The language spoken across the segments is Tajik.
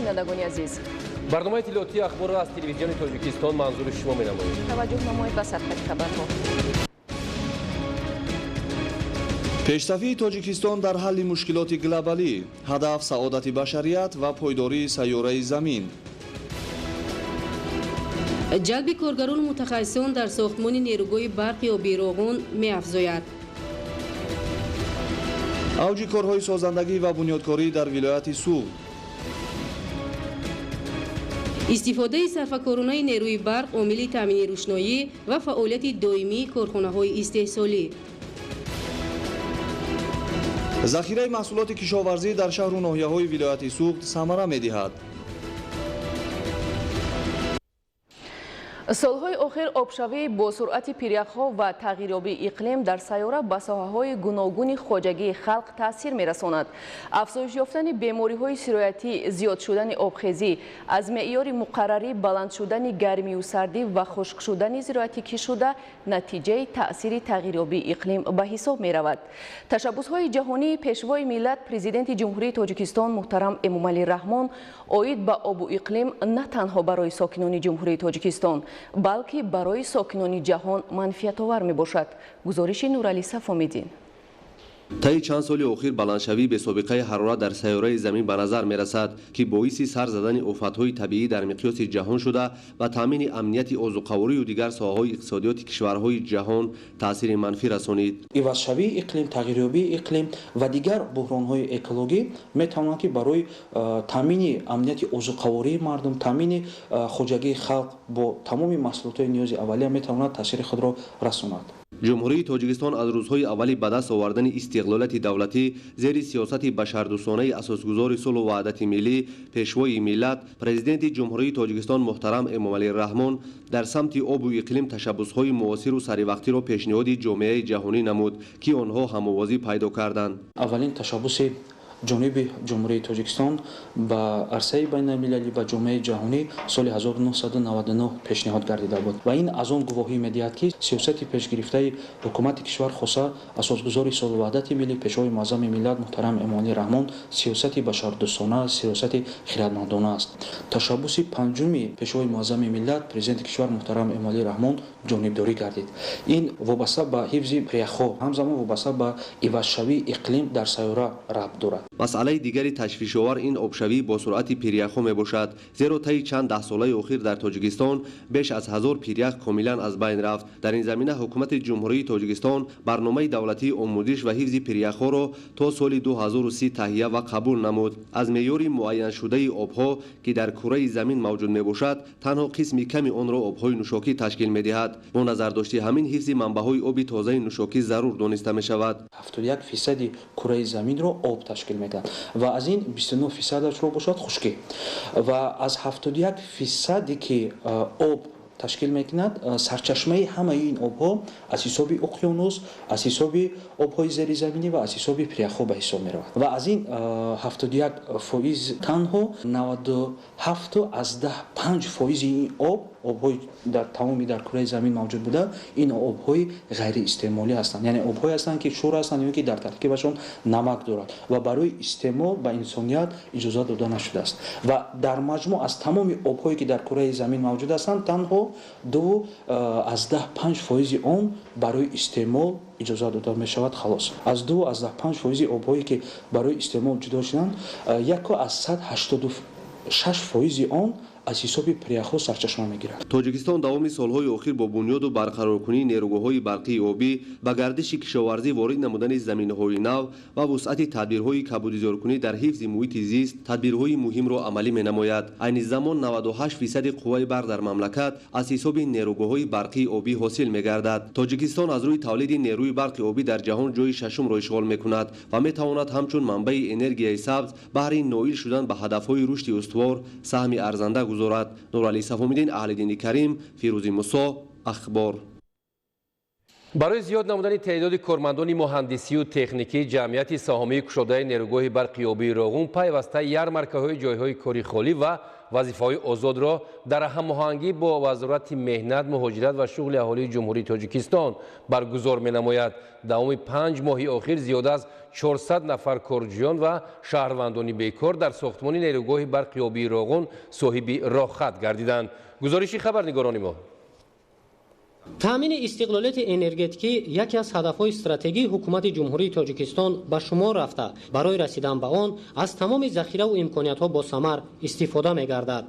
бинандагони азиз, барномаи иттилоотии ахборро аз телевизиони Тоҷикистон манзури шумо менамоем. таваҷҷӯҳ намоед ба сарҳади хабарҳо. пештафии Тоҷикистон дар ҳалли мушкилоти глобалӣ, ҳадаф саодати башарият ва пойдории сайёраи Замин. ҷалби коргарони мутахассисон дар сохтмони нерӯгоҳи барқи обироғон меафзояд. авҷи корҳои созандагӣ ва бунёдкорӣ дар вилояти Суғд. истифодаи сарфакоронаи нерӯи барқ омили таъмини рӯшноӣ ва фаъолияти доимии корхонаҳои истеҳсолӣ. захираи маҳсулоти кишоварзӣ дар шаҳру ноҳияҳои вилояти Суғд самара медиҳад. солҳои охир обшавӣ бо суръати пиряхҳо ва тағйирёбии иқлим дар сайёра ба соҳаҳои гуногуни хоҷагии халқ таъсир мерасонад. афзоиш ёфтани бемориҳои сироятӣ, зиёд шудани обхезӣ, аз меъёри муқаррарӣ баланд шудани гармию сардӣ ва хушк шудани зироатӣ кишуда натиҷаи таъсири тағйирёбии иқлим ба ҳисоб меравад. Ташаббусҳои ҷаҳонии пешвои миллат президенти ҷумҳурии Тоҷикистон муҳтарам Эмомалӣ Раҳмон оид ба обу иқлим на танҳо барои сокинони ҷумҳурии Тоҷикистон, балки барои сокинони ҷаҳон манфиатовар мебошад. гузориши Нуралӣ Сафомиддин. таи чанд соли охир баландшавии бесобиқаи ҳарорат дар сайёраи Замин ба назар мерасад, ки боиси сар задани офатҳои табиӣ дар миқёси ҷаҳон шуда ва таъмини амнияти озуқаворию дигар соҳаҳои иқтисодиёти кишварҳои ҷаҳон таъсири манфӣ расонид. ивазшавии иқлим, тағйирёбии иқлим ва дигар буҳронҳои экологӣ метавонанд ки барои таъмини амнияти озуқавории мардум, таъмини хоҷагии халқ бо тамоми маҳсулотҳои ниёзи аввалия метавонад таъсири худро расонад. ҷумҳурии Тоҷикистон аз рӯзҳои аввали ба даст овардани истиқлолияти давлатӣ зери сиёсати башардӯстонаи асосгузори сулҳу ваҳдати миллӣ, пешвои миллат, президенти ҷумҳурии Тоҷикистон муҳтарам Эмомалӣ Раҳмон дар самти обу иқлим ташаббусҳои муосиру саривақтиро пешниҳоди ҷомеаи ҷаҳонӣ намуд, ки онҳо ҳамовозӣ пайдо карданд. аввалин ташаббуси ҷониби ҷумҳурии Тоҷикистон ба арсаи байналмилалӣ ва ҷомеаи ҷаҳонӣ соли 1999 пешниҳод гардида буд ва ин аз он гувоҳӣ медиҳад ки сиёсати пешгирифтаи ҳукумати кишвар хоса асосгузори сулҳу ваҳдати миллӣ пешвои муаззами миллат муҳтарам Эмомалӣ Раҳмон сиёсати башардӯстона, сиёсати хиратмандона аст. Ташаббуси панҷуми пешвои муаззами миллат президенти кишвар муҳтарам Эмомалӣ Раҳмон ҷонибдорӣ гардид. ин вобаста ба ҳифзи пиряхҳо, ҳамзамон вобаста ба ивазшавии иқлим дар сайёра рабт дорад. масъалаи дигари ташвишовар ин обшавӣ бо суръати пиряхҳо мебошад, зеро таи чанд даҳсолаи охир дар Тоҷикистон беш аз 1000 пирях комилан аз байн рафт. дар ин замина ҳукумати ҷумҳурии Тоҷикистон барномаи давлатии омӯзиш ва ҳифзи пиряхҳоро то соли 2030 таҳия ва қабул намуд. аз меъёри муайяншудаи обҳо ки дар кураи Замин мавҷуд мебошад, танҳо қисми ками онро обҳои нӯшокӣ ташкил медиҳад. бо назардошти ҳамин ҳифзи манбаъҳои оби тозаи нӯшокӣ зарур дониста мешавад. 71% кураи Заминро об ташкил медиҳад ва аз ин 29%-ро бошад хушкӣ ва аз 71% ки об ташкил мекунад сарчашмаи ҳамаи ин обҳо аз ҳисоби уқёнус, аз ҳисоби обҳои зеризаминӣ ва аз ҳисоби пиряхҳо ба ҳисоб меравад ва аз ин 71% танҳо 97.5% ин обҳои дар тамоми дар кураи Замин мавҷуд буда ин обҳои ғайриистеъмолӣ ҳастанд, яъне обҳое ҳастанд ки шӯр ҳастанд ё ки дар таркибашон намак дорад ва барои истеъмол ба инсоният иҷоза дода нашудааст ва дар маҷмӯъ аз тамоми обҳое ки дар кураи Замин мавҷуд ҳастанд танҳо 2.5% он барои истеъмол иҷоза дода мешавад. халос аз 2.5% обҳое ки барои истеъмол ҷудо шуданд 186% он аз ҳисоби пиряхҳо сарчашма мегирад. Тоҷикистон давоми солҳои охир бо бунёду барқароркунии нерӯгоҳҳои барқии обӣ ба гардиши кишоварзӣ ворид намудани заминҳои нав ва вусъати тадбирҳои кабудизоркунӣ дар ҳифзи муҳити зист тадбирҳои муҳимро амалӣ менамояд. айни замон 98% қувваи барқ дар мамлакат аз ҳисоби нерӯгоҳҳои барқии обӣ ҳосил мегардад. Тоҷикистон аз рӯи тавлиди нерӯи барқи обӣ дар ҷаҳон ҷои шашумро ишғол мекунад ва метавонад ҳамчун манбаи энергияи сабз баҳри ноил шудан ба ҳадафҳои рушди устувор саҳми арзанда гузорад. Нуралӣ Сафомиддин, Аҳлиддини Карим, Фирӯзи Мусо, Ахбор. برای زیاد نمودن تعداد کارمندان مهندسی و تکنیکی جمعیت سهامی کشاده نیروگاه برقی آبی راغون پیوسته یارمارکه‌های جایهای کاری خالی و وظیفه‌های آزاد را در هماهنگی با وزارت مهنت، مهاجرت و شغل اهالی جمهوری تاجیکستان برگزار می‌نماید. دوام 5 ماه اخیر زیاد از 400 نفر کارجویان و شهروندان بیکار در ساختمان نیروگاه برقی آبی راغون صاحب راحت گردیدند. گزارش خبرنگاران ما. تامین استقلالیت انرژتیکی یکی از هدف‌های استراتژی حکومت جمهوری تاجیکستان به شمار رفته. برای رسیدن به آن از تمام ذخیره و امکانات‌ها با ثمر استفاده می‌گردد.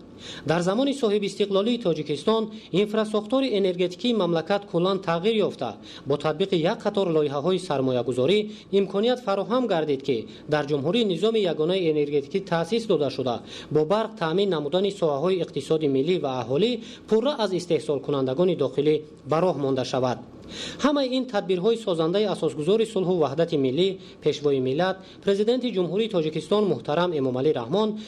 در زمان صاحب استقلالی تاجیکستان اینفراستراکتور انرژتیکی مملکت کلاً تغییر یافته. با تطبیق یک قطار لایحه‌های سرمایه‌گذاری امکانیت فراهم گردید که در جمهوری نظام یگانه انرژتیکی تأسیس داده شده با برق تامین نمودن ساحه‌های اقتصادی ملی و اهالی پرره از استحصال کنندگان داخلی به راه مانده شود. همه این تدبیرهای سازنده اساسگذار صلح و وحدت ملی، پیشوای ملت، پرزیدنت جمهوری تاجیکستان محترم امامعلی رحمان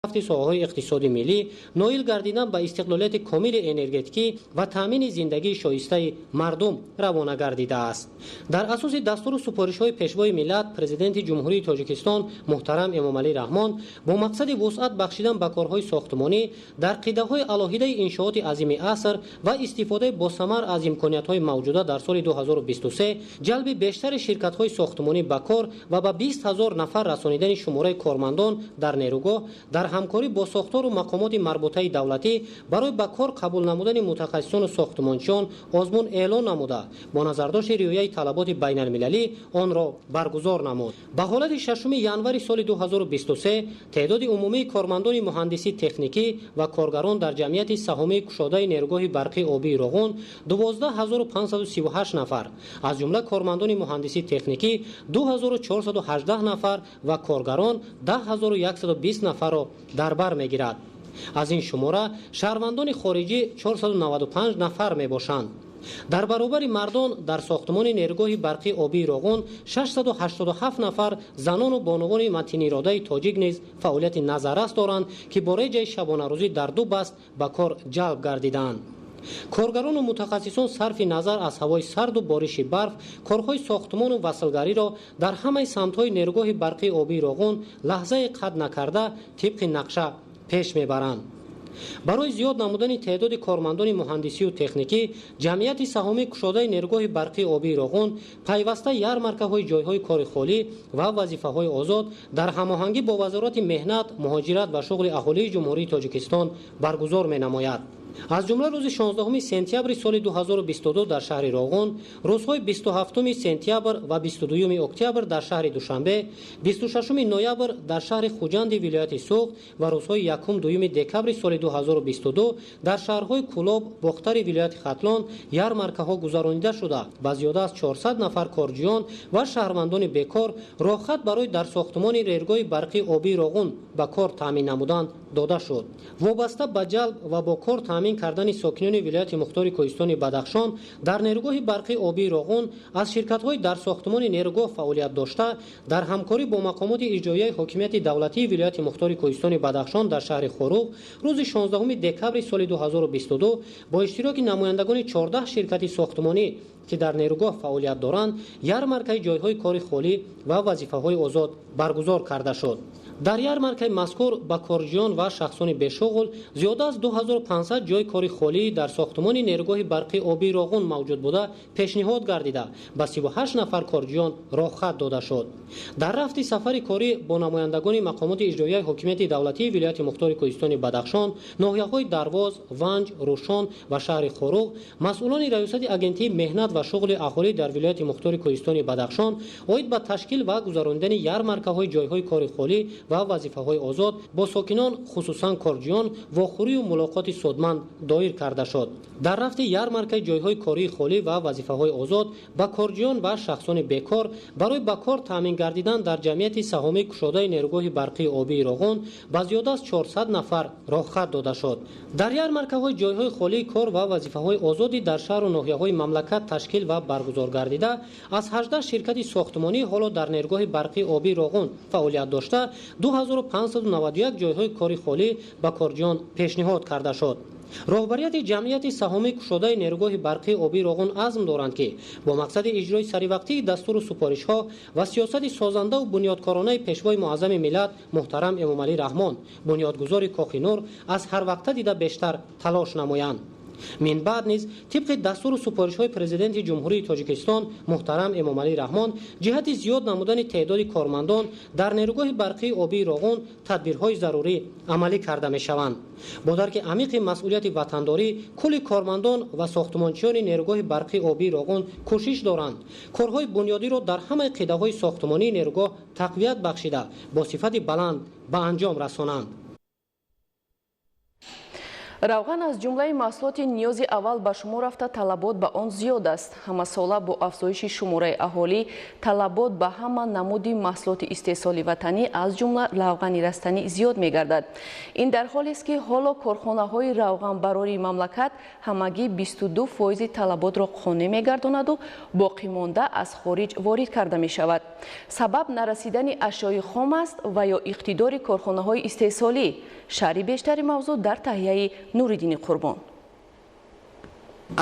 رفت ساحه‌های اقتصادی ملی نایل گردیدن به استقلالیت کامل انرژتیکی و تامین زندگی شایسته مردم روانه گردیده است. در اساس دستور و سفارش‌های پیشوای ملت، پرزیدنت جمهوری تاجیکستان محترم امامعلی رحمان با مقصد وسعت بخشیدن به کارهای ساختمانی در قیده‌های علاهیده انشاءات عظیم عصر و استفاده با ثمر از امکانات‌های موجوده در سال 2023 جلب بیشتر شرکت‌های ساختمانی به کار و به 20,000 نفر رسانیدن شماره کارمندان در نیروگاه در همکاری با ساختار و مقامات مربوطه دولتی برای به کار قبول نمودن متخصصان و ساختمانچیان آزمون اعلان نموده با نظرداشت رعایت طلبات بین المللی آن را برگزار نمود. به حالت 6 ژانویه سال 2023 تعداد عمومی کارمندان مهندسی تکنیکی و کارگران در جمعیت سهامی کشاده نیروگاه برقی آبی راغون 12538 نفر، از جمله کارمندان مهندسی تکنیکی 2418 نفر و کارگران 10120 نفر را در بر میگیرد. از این شماره شهروندان خارجی 495 نفر می باشند. در برابر مردان در ساختمان نیروگاه برقی آبی راغون 687 نفر زنان و بانوان متین اراده تاجیک نیز فعالیت نظررس دارند که برای جای شبانه روزی در 2 بست به کار جلب گردیدند. کارگران و متخصصان صرف نظر از هوای سرد و بارش برف کارهای ساختمان و وصلگری را در همه سمت‌های نیروگاه برقی آبی راغون لحظه قطع نکرده طبق نقشه پیش میبرند. برای زیاد نمودن تعداد کارمندان مهندسی و تکنیکی جمعیت سهامی کشاده نیروگاه برقی آبی راغون پیوسته یارمارکه‌های جایهای کار خالی و وظیفه‌های آزاد در هماهنگی با وزارت مهنت، مهاجرت و شغل اهالی جمهوری تاجیکستان برگزار می‌نماید. از جمله روز 16 سپتامبر سال 2022 در شهر راغون، روزهای 27 سپتامبر و 22 اکتبر در شهر دوشنبه، 26 نوامبر در شهر خوجند ولایت سوخت و روزهای 1 و 2 دکمبر سال 2022 در شهرهای کولاب، باختر ولایت ختلان یارمارکه‌ها گذرانیده شده. با زیاده از 400 نفر کارجویان و شهروندان بیکار راحت برای در ساختمان نیروگاه برقی آبی راغون به کار تامین نمودن داده شد. وابسته به جلب و با کار تامین کردن ساکنان ولایت مختار کوهستان بدخشان در نیروگاه برقی آبی راغون از شرکت‌های در ساختمان نیروگاه فعالیت داشته در همکاری با مقامات اجرایی حاکمیت دولتی ولایت مختار کوهستان بدخشان در شهر خوروغ روز 16 دکمبر سال 2022 با اشتراک نمایندگان 14 شرکت ساختمانی که در نیروگاه فعالیت دارند یارمارکه جایهای کار خالی و وظیفه‌های آزاد برگزار کرده شد. در یارمارکه مذکور با کارجویان و شخصان بیشغل زیاده از 2500 جای کاری خالی در ساختمان نیروگاه برقی آبی راغون موجود بوده پیشنهاد گردیده به 38 نفر کارجویان راهخط داده شد. در رفت سفر کاری با نمایندگان مقامات اجرایی حاکمیت دولتی ولایت مختار کوهستان بدخشان، ناحیه‌های درواز، ونج، روشان و شهر خوروغ، مسئولان ریاست اگنتی مهنت و شغل اهالی در ولایت مختار کوهستان بدخشان اوید به تشکیل و گذراندن یارمارکه‌های جایهای کاری خالی و وظیفه‌های آزاد با ساکنان خصوصا کارجویان واخوری و ملاقات سودمند دایر کرده شد. در رفت یارمارکه جایهای کاری خالی و وظیفه‌های آزاد با کارجویان و شخصان بیکار برای به کار تامین گردیدن در جمعیت سهامی کشاده نیروگاه برقی آبی راغون با زیاده از 400 نفر راهخط داده شد. در یارمارکه‌های جایهای خالی کار و وظیفه‌های آزادی در شهر و ناحیه‌های مملکت تشکیل و برگزار گردیده از 18 شرکت ساختمانی حالا در نیروگاه برقی آبی راغون فعالیت داشته 2591 جایهای کاری خالی به کارجویان پیشنهاد کرده شد. роҳбарияти ҷамъияти саҳомӣ кушодаи нерӯгоҳи барқии обии Роғун азм доранд ки бо мақсади иҷрои саривақтии дастуру супоришҳо ва сиёсати созандаву бунёдкоронаи пешвои муаззами миллат муҳтарам Эмомалӣ Раҳмон, бунёдгузори Кохи Нур, аз ҳар вақта дида бештар талош намоянд. минбаъд низ тибқи дастуру супоришҳои президенти ҷумҳурии Тоҷикистон муҳтарам Эмомалӣ Раҳмон ҷиҳати зиёд намудани теъдоди кормандон дар нерӯгоҳи барқии обии Роғун тадбирҳои зарурӣ амалӣ карда мешаванд. бо дарки амиқи масъулияти ватандорӣ кулли кормандон ва сохтмончиёни нерӯгоҳи барқии обии Роғун кӯшиш доранд корҳои бунёдиро дар ҳамаи қидаҳои сохтмонии нерӯгоҳ тақвият бахшида бо сифати баланд ба анҷом расонанд. равған аз ҷумлаи маҳсулоти ниёзи аввал ба шумор рафта талабот ба он зиёд аст. ҳамасола бо афзоиши шумораи аҳолӣ талабот ба ҳама намуди маҳсулоти истеҳсоли ватанӣ аз ҷумла равғани растанӣ зиёд мегардад. ин дар ҳолест ки ҳоло корхонаҳои равғанбарории мамлакат ҳамагӣ 22% талаботро қонеъ мегардонаду боқимонда аз хориҷ ворид карда мешавад. сабаб нарасидани ашёи хом аст ва ё иқтидори корхонаҳои истеҳсолӣ? шарҳи бештари мавзӯъ дар таҳияи Нуриддини Қурбон.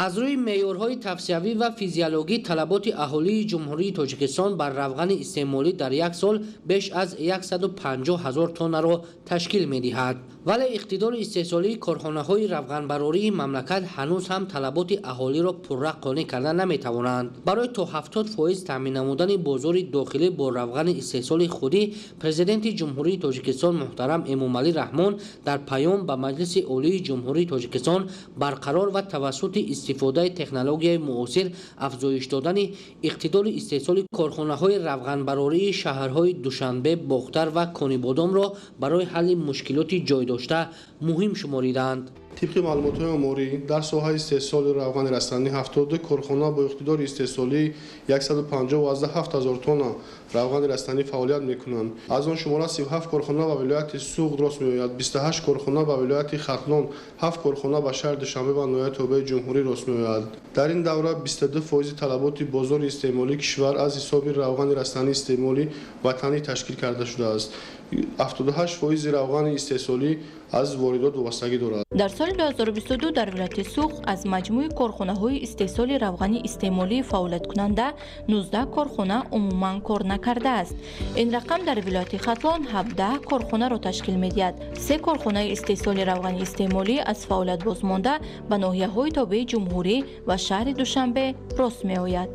аз рӯи меъёрҳои тавсиявӣ ва физиологӣ талаботи аҳолии ҷумҳурии Тоҷикистон бар равғани истеъмолӣ дар як сол беш аз 150 000 тоннаро ташкил медиҳад. вале иқтидори истеҳсолии корхонаҳои равғанбарории мамлакат ҳанӯз ҳам талаботи аҳолиро пурра қонеъ карда наметавонанд. барои то 70% таъмин намудани бозори дохилӣ бо равғани истеҳсоли худӣ, президенти ҷумҳурии Тоҷикистон муҳтарам Эмомалӣ Раҳмон дар паём ба Маҷлиси олии ҷумҳурии Тоҷикистон барқарор ва тавассути истифодаи технологияи муосир афзоиш додани иқтидори истеҳсоли корхонаҳои равғанбарории шаҳрҳои Душанбе, Бохтар ва Конибодомро барои ҳалли мушкилоти ҷойдошта муҳим шумориданд. طبق معلومات آماری در ساحه استحصال روغن رستنی 70 کارخانه با اقتدار استحصالی 157,000 تن روغن رستنی فعالیت میکنند. از آن شماره 37 کارخانه به ولایت سوق راست میآید، 28 کارخانه به ولایت ختلان، 7 کارخانه به شهر دوشنبه و نایب تابع جمهوری راست میآید. در این دوره 22% طلبات بازار استعمالی کشور از حساب روغن رستنی استعمالی وطنی تشکیل کرده شده است. 78% روغن استحصالی از واردات وابستگی دارد. در سال 2022 در ولایت سوق از مجموع کارخانه‌های استحصال روغن استعمالی فعالیت کننده 19 کارخانه عموما کار نکرده است. این رقم در ولایت ختلان 17 کارخانه را تشکیل می‌دهد. 3 کارخانه استحصال روغن استعمالی از فعالیت بازمانده به ناحیه‌های تابع جمهوری و شهر دوشنبه راست می‌آید.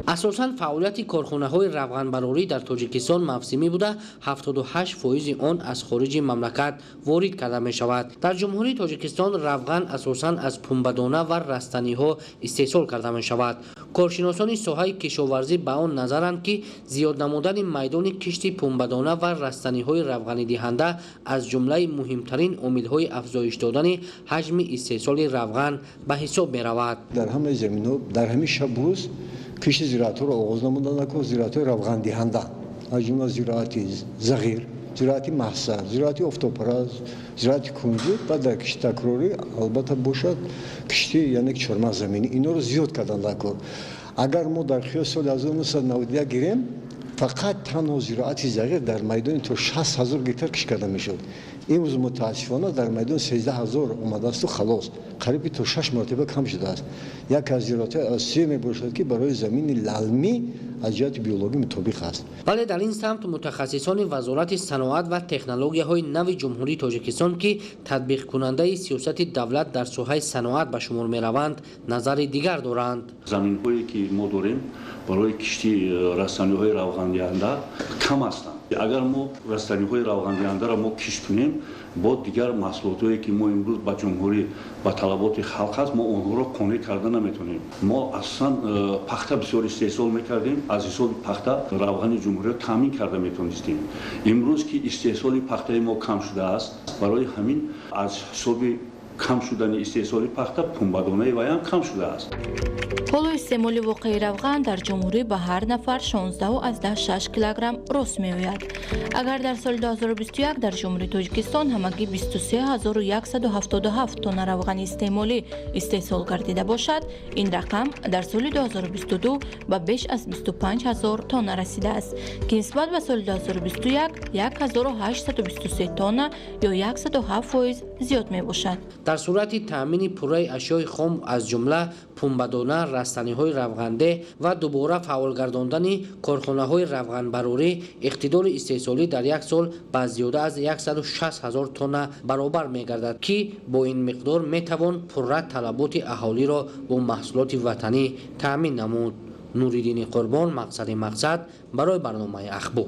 اساساً فعالیت کارخانه‌های равғанбарорӣ در توجیکستان موسمی بوده، 78% آن از خارج مملکت وارد کرده می شود. در جمهوری تاجیکستان روغن اساساً از پنبه‌دانه و رستنی‌ها استحصال کرده می شود. کارشناسان ساحه کشاورزی به آن نظرند که زیاد نمودن میدان کشت پنبه‌دانه و رستنی‌های روغنی دهنده از جمله مهمترین عامل‌های افزایش دادن حجم استحصال روغن به حساب می رود. در همه زمین‌ها در همه شبوز کشت زراعت را آغاز نمودند که زراعت روغن دهنده از جمله زراعت زغیر، زراعت محصول، زراعت آفتابپرست، زراعت کنجد و در کشت تکراری البته باشد کشت یعنی چهارم زمینی اینا رو زیاد کردند که اگر ما در خلال سال 1991 گیریم فقط تنها زراعت زغیر در میدان تا 60,000 گیتار کش کرده میشد. امروز متاسفانه در میدان 13,000 اومده است و خلاص قریب تا 6 مرتبه کم شده است. یک از زراعت اساسی میباشد که برای زمین للمی از جهت بیولوژی مطابق است. ولی در این سمت متخصصان وزارت صنعت و تکنولوژی‌های نو جمهوری تاجیکستان که تطبیق کننده سیاست دولت در ساحه صنعت به شمار میروند نظر دیگر دارند. زمین‌هایی که ما داریم برای کشتی رستنی‌های روغن‌دهنده کم هستند. اگر ما رستنی‌های روغن‌دهنده را ما کشت کنیم با دیگر محصولاتی که ما امروز با جمهوری با طلبات خلق است ما آنها را قانع کرده نمیتونیم. ما اصلا پخته بسیار استحصال میکردیم، از حساب پخته روغن جمهوری را تامین کرده میتونستیم. امروز که استحصال پخته ما کم شده است، برای همین از حساب کم شدن استحصال پخته پنبه‌دانه و هم کم شده است. ҳоло истеъмоли воқеи равған дар ҷумҳурӣ ба ҳар нафар 16,6 килограмм рост меояд. агар дар соли 2021 дар ҷумҳурии Тоҷикистон ҳамагӣ 23,177 тонна равғани истеъмолӣ истеҳсол гардида бошад, ин рақам дар соли 2022 ба беш аз 25,000 тонна расидааст, ки нисбат ба соли 2021 1823 тонна ё 107% زیاد می باشد. در صورت تامین پوره اشیاء خام از جمله پنبه‌دانه، رستنی‌های روغنده و دوباره فعال گرداندن کارخانه‌های روغنبراری، اقتدار استحصالی در یک سال به زیاده از 160,000 تن برابر می‌گردد که با این مقدار می‌توان پوره طلبات اهالی را با محصولات وطنی تامین نمود. نوریدین قربان، مقصد برای برنامه اخبار.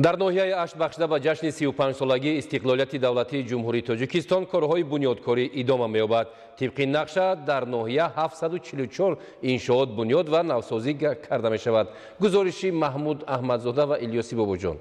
در ناحیه اشت بخشیده به جشن 35 سالگی استقلالیت دولتی جمهوری تاجیکستان کارهای بنیادکاری ادامه می‌یابد. طبق نقشه در ناحیه 744 انشاءات بنیاد و نوسازی کرده می‌شود. گزارشی محمود احمدزاده و الیاسی باباجان.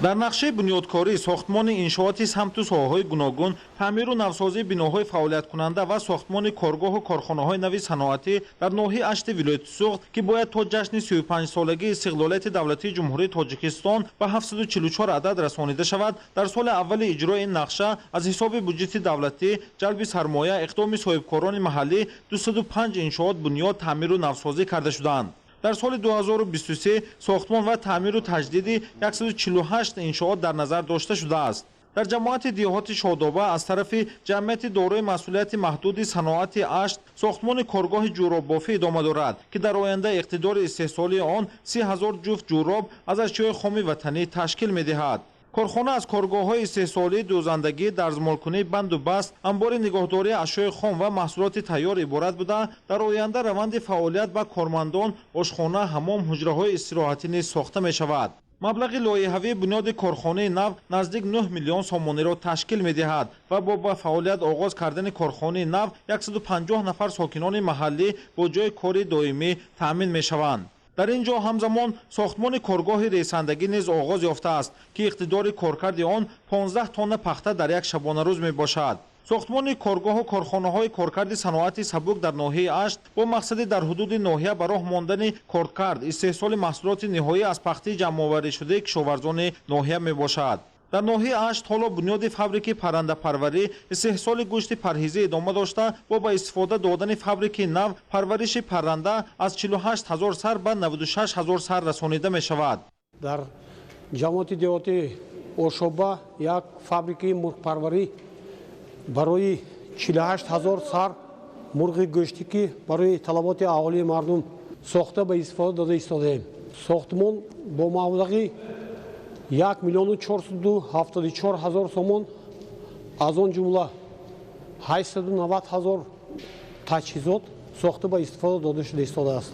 در نقشه بنیادکاری ساختمان انشاءاتی سمت ساحه‌های گوناگون، تعمیر و نوسازی بناهای فعالیت کننده و ساختمان کارگاه و کارخانه‌های نوی صنعتی در ناحیه اشت ولایت سوخت که باید تا جشن 35 سالگی استقلالیت دولتی جمهوری تاجیکستان به 744 عدد رسانیده شود، در سال اول اجرای این نقشه از حساب بودجه دولتی جلب سرمایه اقدام صاحبکاران محلی 205 انشاءات بنیاد تعمیر و نوسازی کرده شدند. در سال 2023 ساختمان و تعمیر و تجدید 148 انشاءات در نظر داشته شده است. در جماعت دیهات شادابه از طرف جمعیت دارای مسئولیت محدود صنعت اشت ساختمان کارگاه جوراب بافی ادامه دارد که در آینده اقتدار استحصالی آن 30,000 جفت جوراب از اشیاء خام وطنی تشکیل می‌دهد. کارخانه از کارگاه‌های استحصالی دوزندگی، درزمالکنی، بند و بست، انبار نگهداری اشیاء خام و محصولات تیار عبارت بوده در آینده روند فعالیت با کارمندان، آشخانه، حمام، حجره‌های استراحتی نیز ساخته می‌شود. مبلغ لایحه‌ای بنیاد کارخانه نو نزدیک 9 میلیون سامانی را تشکیل می‌دهد و با فعالیت آغاز کردن کارخانه نو 150 نفر ساکنان محلی با جای کار دائمی تأمین می‌شوند. در اینجا همزمان ساختمان کارگاه ریسندگی نیز آغاز یافته است که اقتدار کارکرد آن 15 تن پخته در یک شبانه روز می باشد. ساختمان کارگاه و کارخانه‌های کارکرد صنعتی سبک در ناحیه اشت با مقصد در حدود ناحیه به راه ماندن کارکرد استحصال محصولات نهایی از پخته جمع‌آوری شده کشاورزان ناحیه می باشد. در ناحیه اشت حالا بنیاد فابریک پرنده پروری استحصال گوشت پرهیزی ادامه داشته و با استفاده دادن فابریک نو پرورش پرنده از 48,000 سر به 96,000 سر رسانیده می شود. در جماعت دیهاتی اوشوبه یک فابریک مرغ پروری برای 48,000 سر مرغ گوشتی که برای طلبات اهالی مردم ساخته به استفاده داده ایستاده‌ایم. ساختمان با مبلغ 1,474,000 سومون از آن جمله 890,000 تجهیزات ساخته به استفاده داده شده ایستاده است.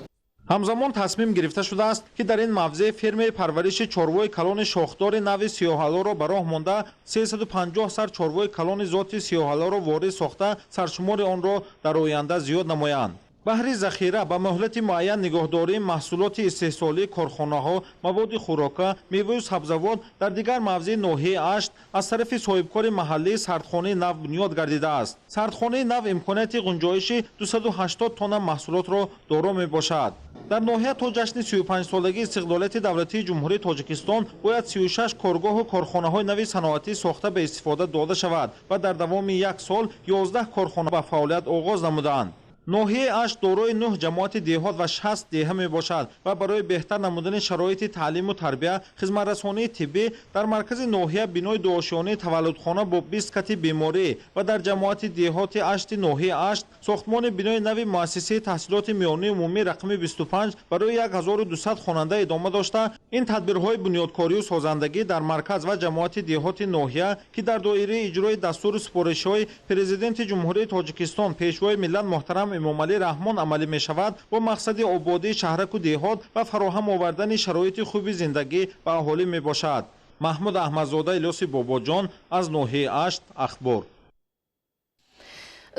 همزمان تصمیم گرفته شده است که در این موضع فرم پرورش چاروای کلان شاخدار نو سیاه‌الا را به راه مانده 350 سر چاروای کلان ذات سیاه‌الا را وارد ساخته سرشمار آن را در آینده زیاد نمایند. بهر ذخیره به مهلت معین نگهداری محصولات استحصالی کارخانه‌ها، مواد خوراکه، میوه و سبزیجات در دیگر موضع ناحیه اشت از طرف صاحبکار محلی سردخانه نو بنیاد گردیده است. سردخانه نو امکانات گنجایش 280 تن محصولات را دارا میباشد. در ناحیه تا جشن 35 سالگی استقلالیت دولتی جمهوری تاجیکستان باید 36 کارگاه و کارخانه‌های نوی صنعتی ساخته به استفاده داده شود و در دوام یک سال 11 کارخانه به فعالیت آغاز نمودند. ناحیه اشت دارای 9 جماعت دیهات و 60 دیهه می باشد و برای بهتر نمودن شرایط تعلیم و تربیت، خدمت رسانی طبی در مرکز ناحیه بنای داشیانه تولدخانه با 20 کت بیماری و در جماعت دیهات اشت ناحیه اشت ساختمان بنای نوی مؤسسه تحصیلات میانه عمومی رقم 25 برای 1200 خواننده ادامه داشته. این تدبیرهای بنیادکاری و سازندگی در مرکز و جماعت دیهات ناحیه که در دایره اجرای دستور سپارش‌های پرزیدنت جمهوری تاجیکستان پیشوای ملت محترم امام علی رحمان عملی می شود با مقصد آبادی شهرک و دیهات و فراهم آوردن شرایط خوب زندگی به اهالی می باشد. محمود احمدزاده، الیاسی باباجان از ناحیه اشت اخبار.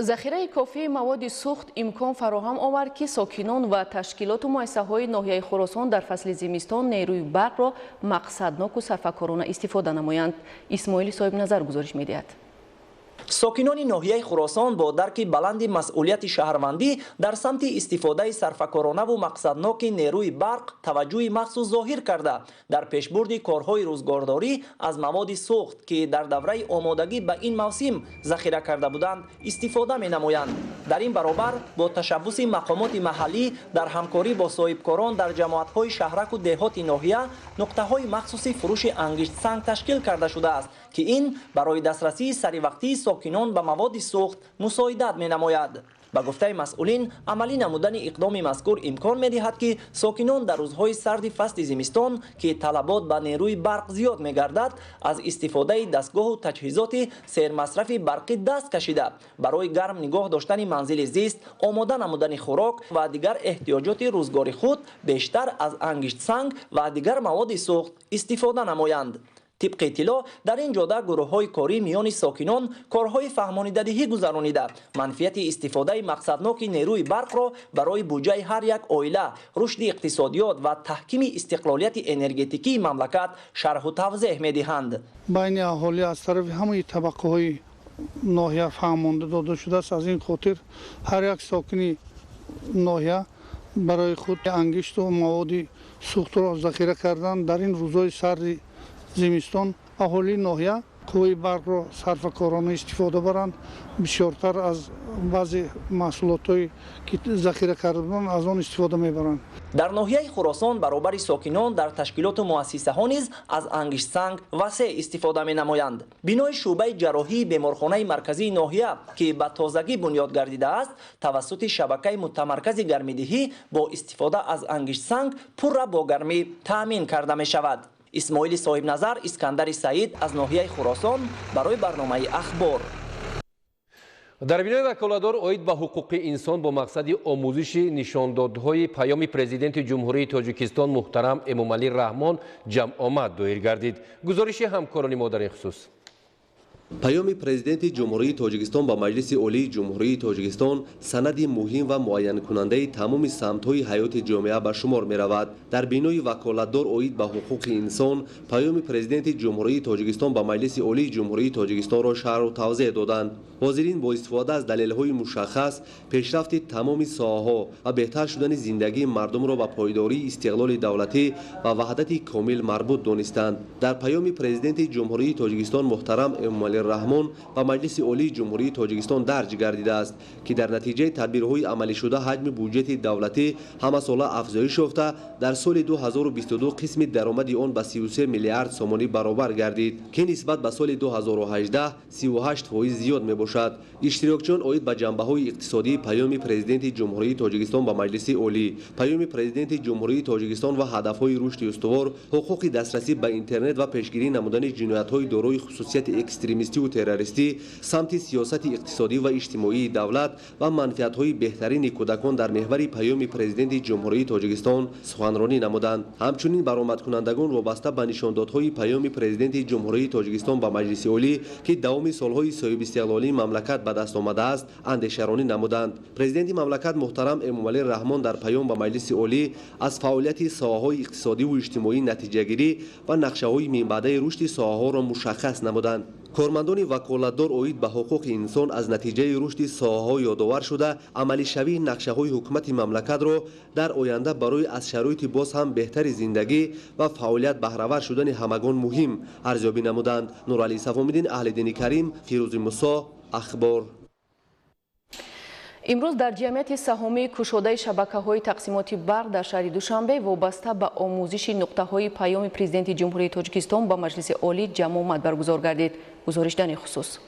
ذخیره کافی مواد سوخت امکان فراهم آورد که ساکنان و تشکیلات و مؤسسه‌های ناحیه خراسان در فصل زمستان نیروی برق را مقصدناک و صرفه‌کارانه استفاده نمایند. اسماعیل صاحب نظر گزارش می‌دهد. ساکنان ناحیه خراسان با درک بلند مسئولیت شهروندی در سمت استفاده صرفه‌کارانه و مقصدناک نیروی برق توجه مخصوص ظاهر کرده در پیشبرد کارهای روزگارداری از مواد سوخت که در دوره آمادگی به این موسم ذخیره کرده بودند استفاده می‌نمایند. در این برابر با تشبث مقامات محلی در همکاری با صاحبکاران در جماعت‌های شهرک و دهات ناحیه نقطه‌های مخصوص فروش انگشت سنگ تشکیل کرده شده است که این برای دسترسی سریوقتی ساکنان به مواد سوخت مساعدت می‌نماید. با گفته مسئولین عملی نمودن اقدام مذکور امکان می‌دهد که ساکنان در روزهای سرد فصل زمستان که طلبات به نیروی برق زیاد می‌گردد از استفاده دستگاه و تجهیزات سرمصرف برقی دست کشیده برای گرم نگاه داشتن منزل زیست، آماده نمودن خوراک و دیگر احتیاجات روزگاری خود بیشتر از انگشت سنگ و دیگر مواد سوخت استفاده نمایند. طبق اطلاع در این جاده گروه‌های کاری میان ساکنان کارهای فهمانیده‌دهی گذرانیده منفیت استفاده مقصدناک نیروی برق را برای بودجه هر یک عائله، رشد اقتصادیات و تحکیم استقلالیت انرژتیکی مملکت شرح و توضیح می‌دهند. بین اهالی از طرف همه طبقه‌های ناحیه فهمانده داده شده است. از این خاطر هر یک ساکنی ناحیه برای خود انگشت و مواد سوخت را ذخیره کردن. در این روزهای سرد زمستان اهالی ناحیه قوه برق را صرفه‌کارانه استفاده برند. بسیارتر از بعضی محصولات که ذخیره کرده بودند از آن استفاده میبرند. در ناحیه خراسان برابر ساکنان در تشکیلات و مؤسسه ها نیز از انگشت سنگ وسیع استفاده می نمایند. بنای شعبه جراحی بیمارخانه مرکزی ناحیه که به تازگی بنیاد گردیده است توسط شبکه متمرکز گرمیدهی با استفاده از انگشت سنگ پر را با گرمی تامین کرده می شود. اسماعیل صاحب نظر، اسکندر سعید از ناحیه خراسان برای برنامه اخبار. در بینای وکالتدار اوید به حقوق انسان با مقصد آموزش نشاندادهای پیام پرزیدنت جمهوری تاجیکستان محترم امومعلی رحمان جمع آمد دایر گردید. گزارش همکاران ما در این خصوص. پیام پرزیدنت جمهوری تاجیکستان با مجلس عالی جمهوری تاجیکستان سندی مهم و معین کننده تمام سمت‌های حیات جامعه به شمار می‌رود. در بینای وکالتدار اوید به حقوق انسان پیام پرزیدنت جمهوری تاجیکستان با مجلس عالی جمهوری تاجیکستان را شرح و توضیح دادند. حاضرین با استفاده از دلایل مشخص پیشرفت تمام ساحه‌ها و بهتر شدن زندگی مردم را به پایداری استقلال دولتی و وحدت کامل مربوط دانستند. در پیام پرزیدنت جمهوری تاجیکستان محترم امومعلی رحمان و مجلس عالی جمهوری تاجیکستان درج گردیده است که در نتیجه تدبیرهای عملی شده حجم بودجه دولتی همساله افزایش یافته در سال 2022 قسم درآمد آن به 33 میلیارد سومانی برابر گردید که نسبت به سال 2018 38% زیاد میباشد. اشتراکچیان اوید به جنبه‌های اقتصادی پیام پرزیدنت جمهوری تاجیکستان با مجلس عالی، پیام پرزیدنت جمهوری تاجیکستان و هدف‌های رشد استوار، حقوق دسترسی به اینترنت و پیشگیری نمودن جنایت‌های دارای خصوصیت اکستریمیستی و تروریستی، سمت سیاست اقتصادی و اجتماعی دولت و منفعت‌های بهترین کودکان در محور پیام پرزیدنت جمهوری تاجیکستان سخنرانی نمودند. همچنین برآمدکنندگان وابسته به نشاندادهای پیام پرزیدنت جمهوری تاجیکستان با مجلس عالی که دوام سالهای صاحب استقلالی مملکت به دست آمده است اندیشه‌رانی نمودند. پرزیدنت مملکت محترم امومعلی رحمان در پیام با مجلس عالی از فعالیت ساحه‌های اقتصادی و اجتماعی نتیجه‌گیری و نقشه‌های منبعده رشد ساحه‌ها را مشخص نمودند. کارمندان وکالتدار اوید به حقوق انسان از نتیجه رشد ساحه‌ها یادآور شده عملی شوی نقشه‌های حکومت مملکت را در آینده برای از شرایط باز هم بهتر زندگی و فعالیت بهره‌ور شدن همگان مهم ارزیابی نمودند. نورعلی صفامیدین، اهل دین کریم، فیروز موسی، اخبار. امروز در جمعیت سهامی کشوده شبکه‌های تقسیمات برق در شهر دوشنبه وابسته به آموزش نقطه‌های پیام پرزیدنت جمهوری تاجیکستان با مجلس عالی جمع آمد برگزار گردید. گزارش در این خصوص.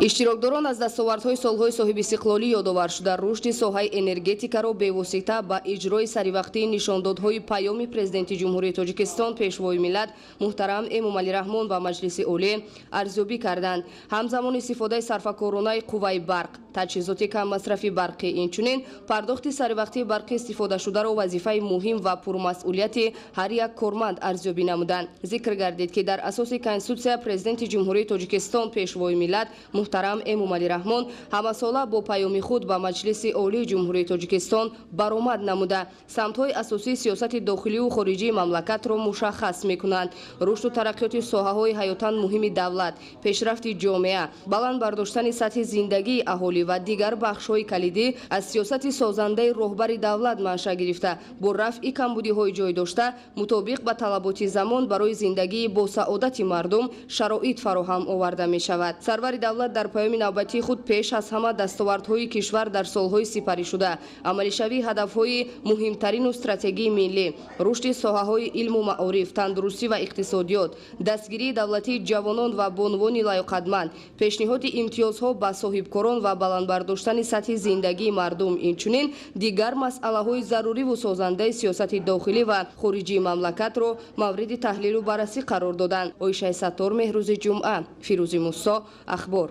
иштирокдорон аз дастовардҳои солҳои соҳибистиқлолӣ ёдовар шуда рушди соҳаи энергетикаро бевосита ба иҷрои саривақтии нишондодҳои паёми президенти ҷумҳурии тоҷикистон пешвои миллат муҳтарам эмомалӣ раҳмон ва маҷлиси олӣ арзёбӣ карданд. ҳамзамон истифодаи сарфакоронаи қувваи барқ, таҷҳизоти каммасрафи барқӣ, инчунин пардохти саривақтии барқӣ истифодашударо вазифаи муҳим ва пурмасъулияти ҳар як корманд арзёбӣ намуданд. зикр гардид ки дар асоси конститутсия президенти ҷумҳурии тоҷикистон пешвои миллат муҳтарам эмомалӣ раҳмон ҳамасола бо паёми худ ба маҷлиси олии ҷумҳурии тоҷикистон баромад намуда самтҳои асосии сиёсати дохилию хориҷии мамлакатро мушаххас мекунанд. рушду тараққиёти соҳаҳои ҳаётан муҳими давлат, пешрафти ҷомеа, баланд бардоштани сатҳи зиндагии аҳолӣ ва дигар бахшҳои калидӣ аз сиёсати созандаи роҳбари давлат маншаъ гирифта бо рафъи камбудиҳои ҷойдошта мутобиқ ба талаботи замон барои зиндагии босаодати мардум шароит фароҳам оварда мешавад. сарвари давлат дар паёми навбатии худ пеш аз ҳама дастовардҳои кишвар дар солҳои сипаришуда, амалишавии ҳадафҳои муҳимтарину стратегии миллӣ, рушди соҳаҳои илму маориф, тандурустӣ ва иқтисодиёт, дастгирии давлатии ҷавонон ва бонвони лайоқадманд, пешниҳоди имтиёзҳо ба соҳибкорон ва баландбардоштани сатҳи зиндагии мардум, инчунин дигар масъалаҳои заруриву созандаи сиёсати дохилӣ ва хориҷии мамлакатро мавриди таҳлилу баррасӣ қарор доданд. Ойшаи Саттор, Меҳрӯзи ҷумъа, Фирӯзи Мусо, Ахбор.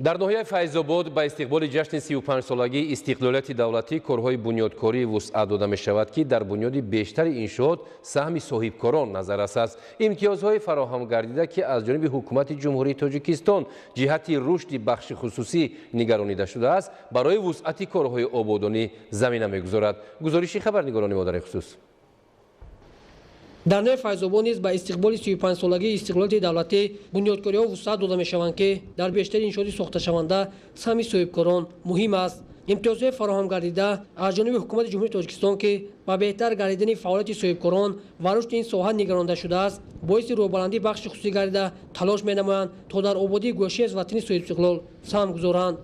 дар ноҳияи Файзобод ба истиқболи ҷашни 35-солагии истиқлолияти давлатӣ корҳои бунёдкорӣ вусъат дода мешавад ки дар бунёди бештари иншоот саҳми соҳибкорон назаррас аст. имтиёзҳои фароҳам гардида ки аз ҷониби ҳукумати ҷумҳурии Тоҷикистон ҷиҳати рушди бахши хусусӣ нигаронида шудааст, барои вусъати корҳои ободонӣ замина мегузорад. гузориши хабарнигорони модари хусус. дар ноҳияи Файзобод низ ба истиқболи 35-солагии истиқлолияти давлатӣ бунёдкориҳо вусъат дода мешаванд ки дар бештари иншооти сохташаванда саҳми соҳибкорон муҳим аст. имтиёзҳои фароҳам гардида аз ҷониби ҳукумати ҷумҳурии Тоҷикистон ки ба беҳтар гардидани фаъолияти соҳибкорон ва рушди ин соҳа нигаронида шудааст, боиси рӯҳбаландии бахши хусусӣ гардида талош менамоянд то дар ободии гӯшаи аз ватани соҳибистиқлол саҳм гузоранд.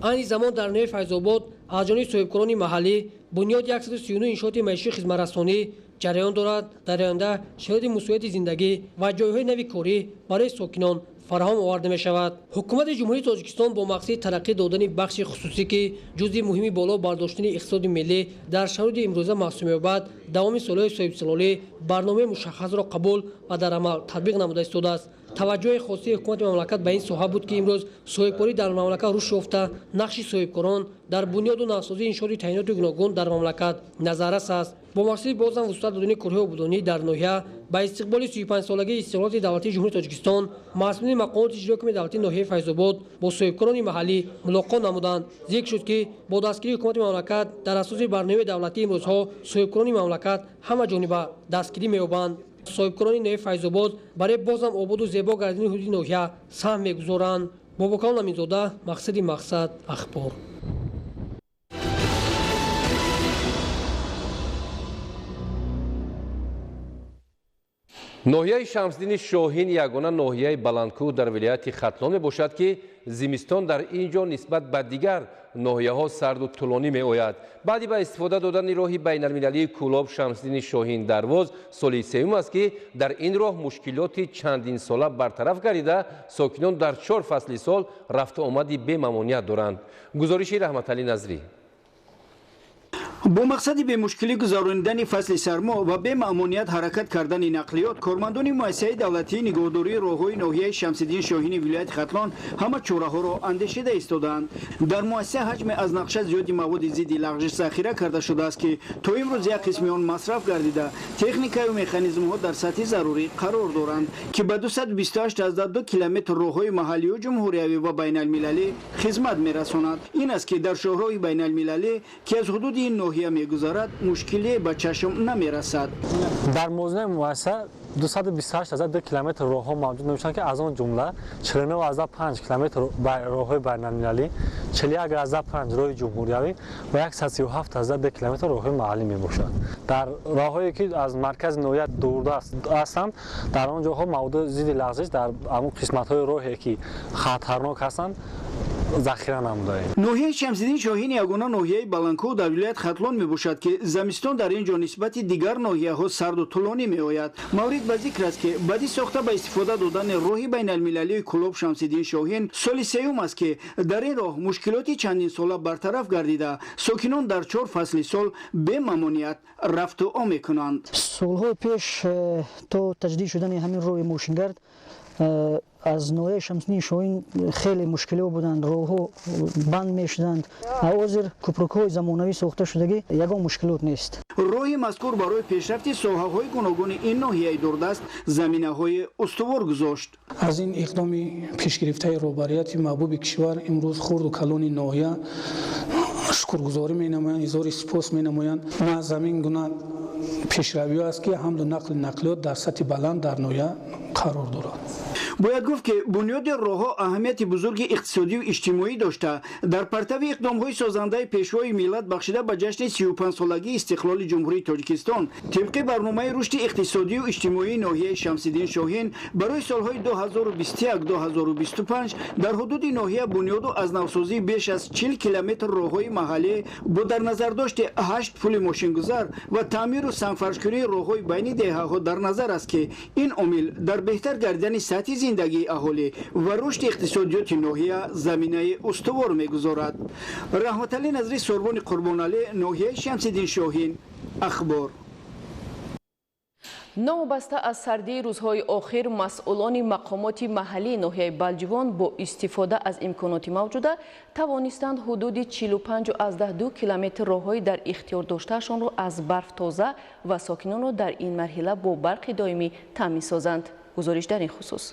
айни замон дар ноҳияи Файзобод аз ҷониби соҳибкорони маҳаллӣ бунёди 139 иншооти маишии хизматрасонӣ ҷараён дорад. дар оянда шароити мусоидати зиндагӣ ва ҷойҳои нави корӣ барои сокинон фароҳам оварда мешавад. ҳукумати ҷумҳурии Тоҷикистон бо мақсади тараққӣ додани бахши хусусӣ ки ҷузъи муҳими боло бардоштани иқтисоди миллӣ дар шароити имрӯза маҳсуб меёбад, давоми солҳои соҳибистиқлолӣ барномаи мушаххасро қабул ва дар амал татбиқ намуда истодааст. таваҷҷӯҳи хосии ҳукумати мамлакат ба ин соҳа буд ки имрӯз соҳибкорӣ дар мамлакат рушд ёфта, нақши соҳибкорон дар бунёду навсозии иншооти таъиноти гуногун дар мамлакат назаррас аст. бо мақсади бозам вусъат додани корҳои ободонӣ дар ноҳия ба истиқболи 35-солагии истиқлолияти давлатии ҷумҳурии Тоҷикистон масъулини мақомоти иҷрои ҳукуми давлатии ноҳияи Файзобод бо соҳибкорони маҳаллӣ мулоқот намуданд. зикр шуд ки бо дастгирии ҳукумати мамлакат дар асоси барномаи давлатӣ имрӯзҳо соҳибкорони мамлакат ҳамаҷониба дастгирӣ меёбанд. соҳибкорони ноҳияи Файзобод барои бозам ободу зебо гардидани ҳудуди ноҳия саҳм мегузоранд. Бобокалон Аминзода, мақсади мақсад, Ахбор. ноҳияи Шамсиддини Шоҳин ягона ноҳияи баландкӯҳ дар вилояти Хатлон мебошад ки зимистон дар ин ҷо нисбат ба дигар ноҳияҳо сарду тӯлонӣ меояд. баъди ба истифода додани роҳи байналмилалии кӯлоб Шамсиддини Шоҳин дарвоз соли сеюм аст ки дар ин роҳ мушкилоти чандинсола бартараф гардида сокинон дар 4 фасли сол рафту омади бемамоният доранд. гузориши Раҳматалӣ Назрӣ. бо мақсади бемушкилӣ гузарондани фасли сармо ва бемаъмуният ҳаракат кардани нақлиёт, кормандони муассисаи давлатии нигоҳдории роҳҳои ноҳияи Шамсиддин Шоҳини вилояти Хатлон ҳама чораҳоро андешида истодаанд. дар муассиса ҳаҷми аз нақша зиёди маводи зидди лағжиш захира карда шудааст ки то имрӯз як қисми он масраф гардида техникаю механизмҳо дар сатҳи зарурӣ қарор доранд ки ба 228.2 километр роҳҳои маҳаллию ҷумҳуриявӣ ва байналмилалӣ хизмат мерасонад. ин аст ки дар шоҳроҳи байналмилалӣ ки аз ҳудуди ин ноҳия мегузарад мушкилие ба чашм намерасад. дар муозинаи муассиса 228.2 километр роҳҳо мавҷуд мебошанд ки аз он ҷумла 49.5 километр роҳҳои байналмилалӣ, 41.5 роҳи ҷумҳуриявӣ ва 137.2 километр роҳҳои маҳаллӣ мебошад. дар роҳҳое ки аз маркази ноҳия дурда ҳастанд, дар он ҷоҳо маводи зидди лағжиш дар амон қисматҳои роҳе ки хатарнок ҳастанд захира намудаем. ноҳияи Шамсиддин Шоҳин ягона ноҳияи баландкӯҳ дар вилояти Хатлон мебошад ки зимистон дар ин ҷо нисбати дигар ноҳияҳо сарду тӯлонӣ меояд. маврид ба зикр аст ки баъди сохта ба истифода додани роҳи байналмилалии кӯлоб Шамсиддин Шоҳин соли сеюм аст ки дар ин роҳ мушкилоти чандинсола бартараф гардида сокинон дар 4 фасли сол бемамоният рафтуо мекунанд. солҳои пеш то таҷдид шудани ҳамин роҳи мошингард аз ноҳияи Шамсиддин Шоҳин хеле мушкилиҳо буданд, роҳҳо банд мешуданд. ҳозир кӯпрукҳои замонавӣ сохта шудагӣ ягон мушкилот нест. роҳи мазкур барои пешрафти соҳаҳои гуногуни ин ноҳияи дурдаст заминаҳои устувор гузошт. аз ин иқдоми пешгирифтаи роҳбарияти маҳбуби кишвар имрӯз хурду калони ноҳия шукргузорӣ менамоянд, изҳори сипос менамоянд. на замин гуна пешравӣ аст ки ҳамду нақли нақлиёт дар сатҳи баланд дар ноҳия қарор дорад. бояд гуфт ки бунёди роҳҳо аҳамияти бузурги иқтисодию иҷтимоӣ дошта дар партави иқдомҳои созандаи пешвои миллат бахшида ба ҷашни 35-солагии истиқлоли ҷумҳурии тоҷикистон тибқи барномаи рушди иқтисодию иҷтимоии ноҳияи Шамсиддин Шоҳин барои солҳои 2021-2025 дар ҳудуди ноҳия бунёду азнавсозии беш аз 40 километр роҳҳои маҳаллӣ бо дар назардошти 8 пули мошингузар ва таъмиру сангфаршкунии роҳҳои байни деҳаҳо дар назар аст ки ин омил дар беҳтар гардидани сатҳи зиндагии аҳолӣ ва рушди иқтисодиёти ноҳия заминаи устувор мегузорад. Раҳматалӣ Назри, Сорбони Қурбоналӣ, ноҳияи Шамсиддин Шоҳин, Ахбор. новобаста аз сардии рӯзҳои охир масъулони мақомоти маҳаллии ноҳияи Балҷивон бо истифода аз имконоти мавҷуда тавонистанд ҳудуди 45.2 километр роҳҳои дар ихтиёр доштаашонро аз барф тоза ва сокинонро дар ин марҳила бо барқи доимӣ таъмин созанд. гузориш дар ин хусус.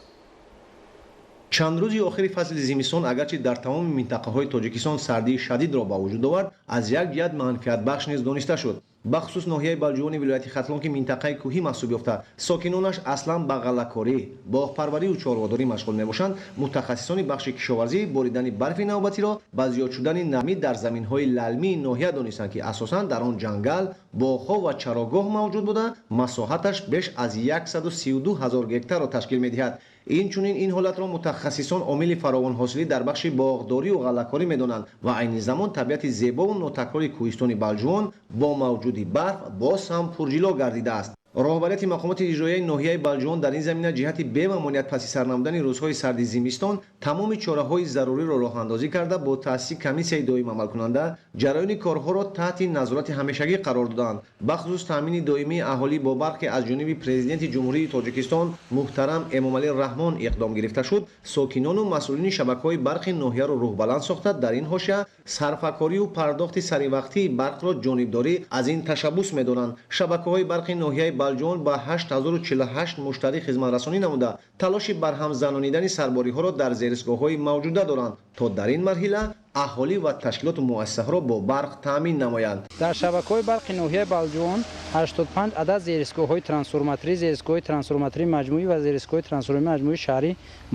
чанд рӯзи охири фасли зимистон агарчи дар тамоми минтақаҳои тоҷикистон сардии шадидро ба вуҷуд овард, аз як ҷиҳат манфиатбахш низ дониста шуд. бахусус ноҳияи Балҷивони вилояти Хатлон ки минтақаи кӯҳӣ маҳсуб ёфта, сокинонаш аслан ба ғаллакорӣ, боғпарварӣ ва чорводорӣ машғул мебошанд, мутахассисони бахши кишоварзӣ боридани барфи навбатиро ба зиёд шудани намӣ дар заминҳои лалмии ноҳия донистанд ки асосан дар он ҷангал, боғҳо ва чарогоҳ мавҷуд буда, масоҳаташ беш аз 132 000 гектарро ташкил медиҳад. инчунин ин ҳолатро мутахассисон омили фаровонҳосилӣ дар бахши боғдорию ғаллакорӣ медонанд ва айни замон табиати зебову нотакрори кӯҳистони Балҷивон бо мавҷуди барф боз ҳам пурҷило гардидааст. роҳбарияти мақомоти иҷроияи ноҳияи Балҷивон дар ин замина ҷиҳати бемаъмуният паси сар намудани рӯзҳои сарди зимистон тамоми чораҳои заруриро роҳандозӣ карда бо таъсиси комиссияи доим амалкунанда ҷараёни корҳоро таҳти назорати ҳамешагӣ қарор доданд. бахусус таъмини доимии аҳолӣ бо барқи аз ҷониби президенти ҷумҳурии Тоҷикистон муҳтарам Эмомалӣ Раҳмон иқдом гирифта шуд. сокинону масъулини шабакаҳои барқи ноҳияро рӯҳбаланд сохта дар ин ҳошия сарфакорию пардохти саривақтии барқро ҷонибдорӣ аз ин ташаббус медонанд. шабакаҳои барқи ноҳияи Балҷивон ба 8048 муштарӣ хизматрасонӣ намуда талоши барҳам занонидани сарбориҳоро дар зеристгоҳҳои мавҷуда доранд, то дар ин марҳила аҳолӣ ва ташкилоту муассисаҳоро бо барқ таъмин намоянд. дар шабакаҳои барқи ноҳияи Балҷивон 85 адад зеристгоҳҳои трансформаторӣ, зеристгоҳи трансформатории маҷмӯӣ ва зеристгоҳи трансформатории маҷмӯии шаҳрӣ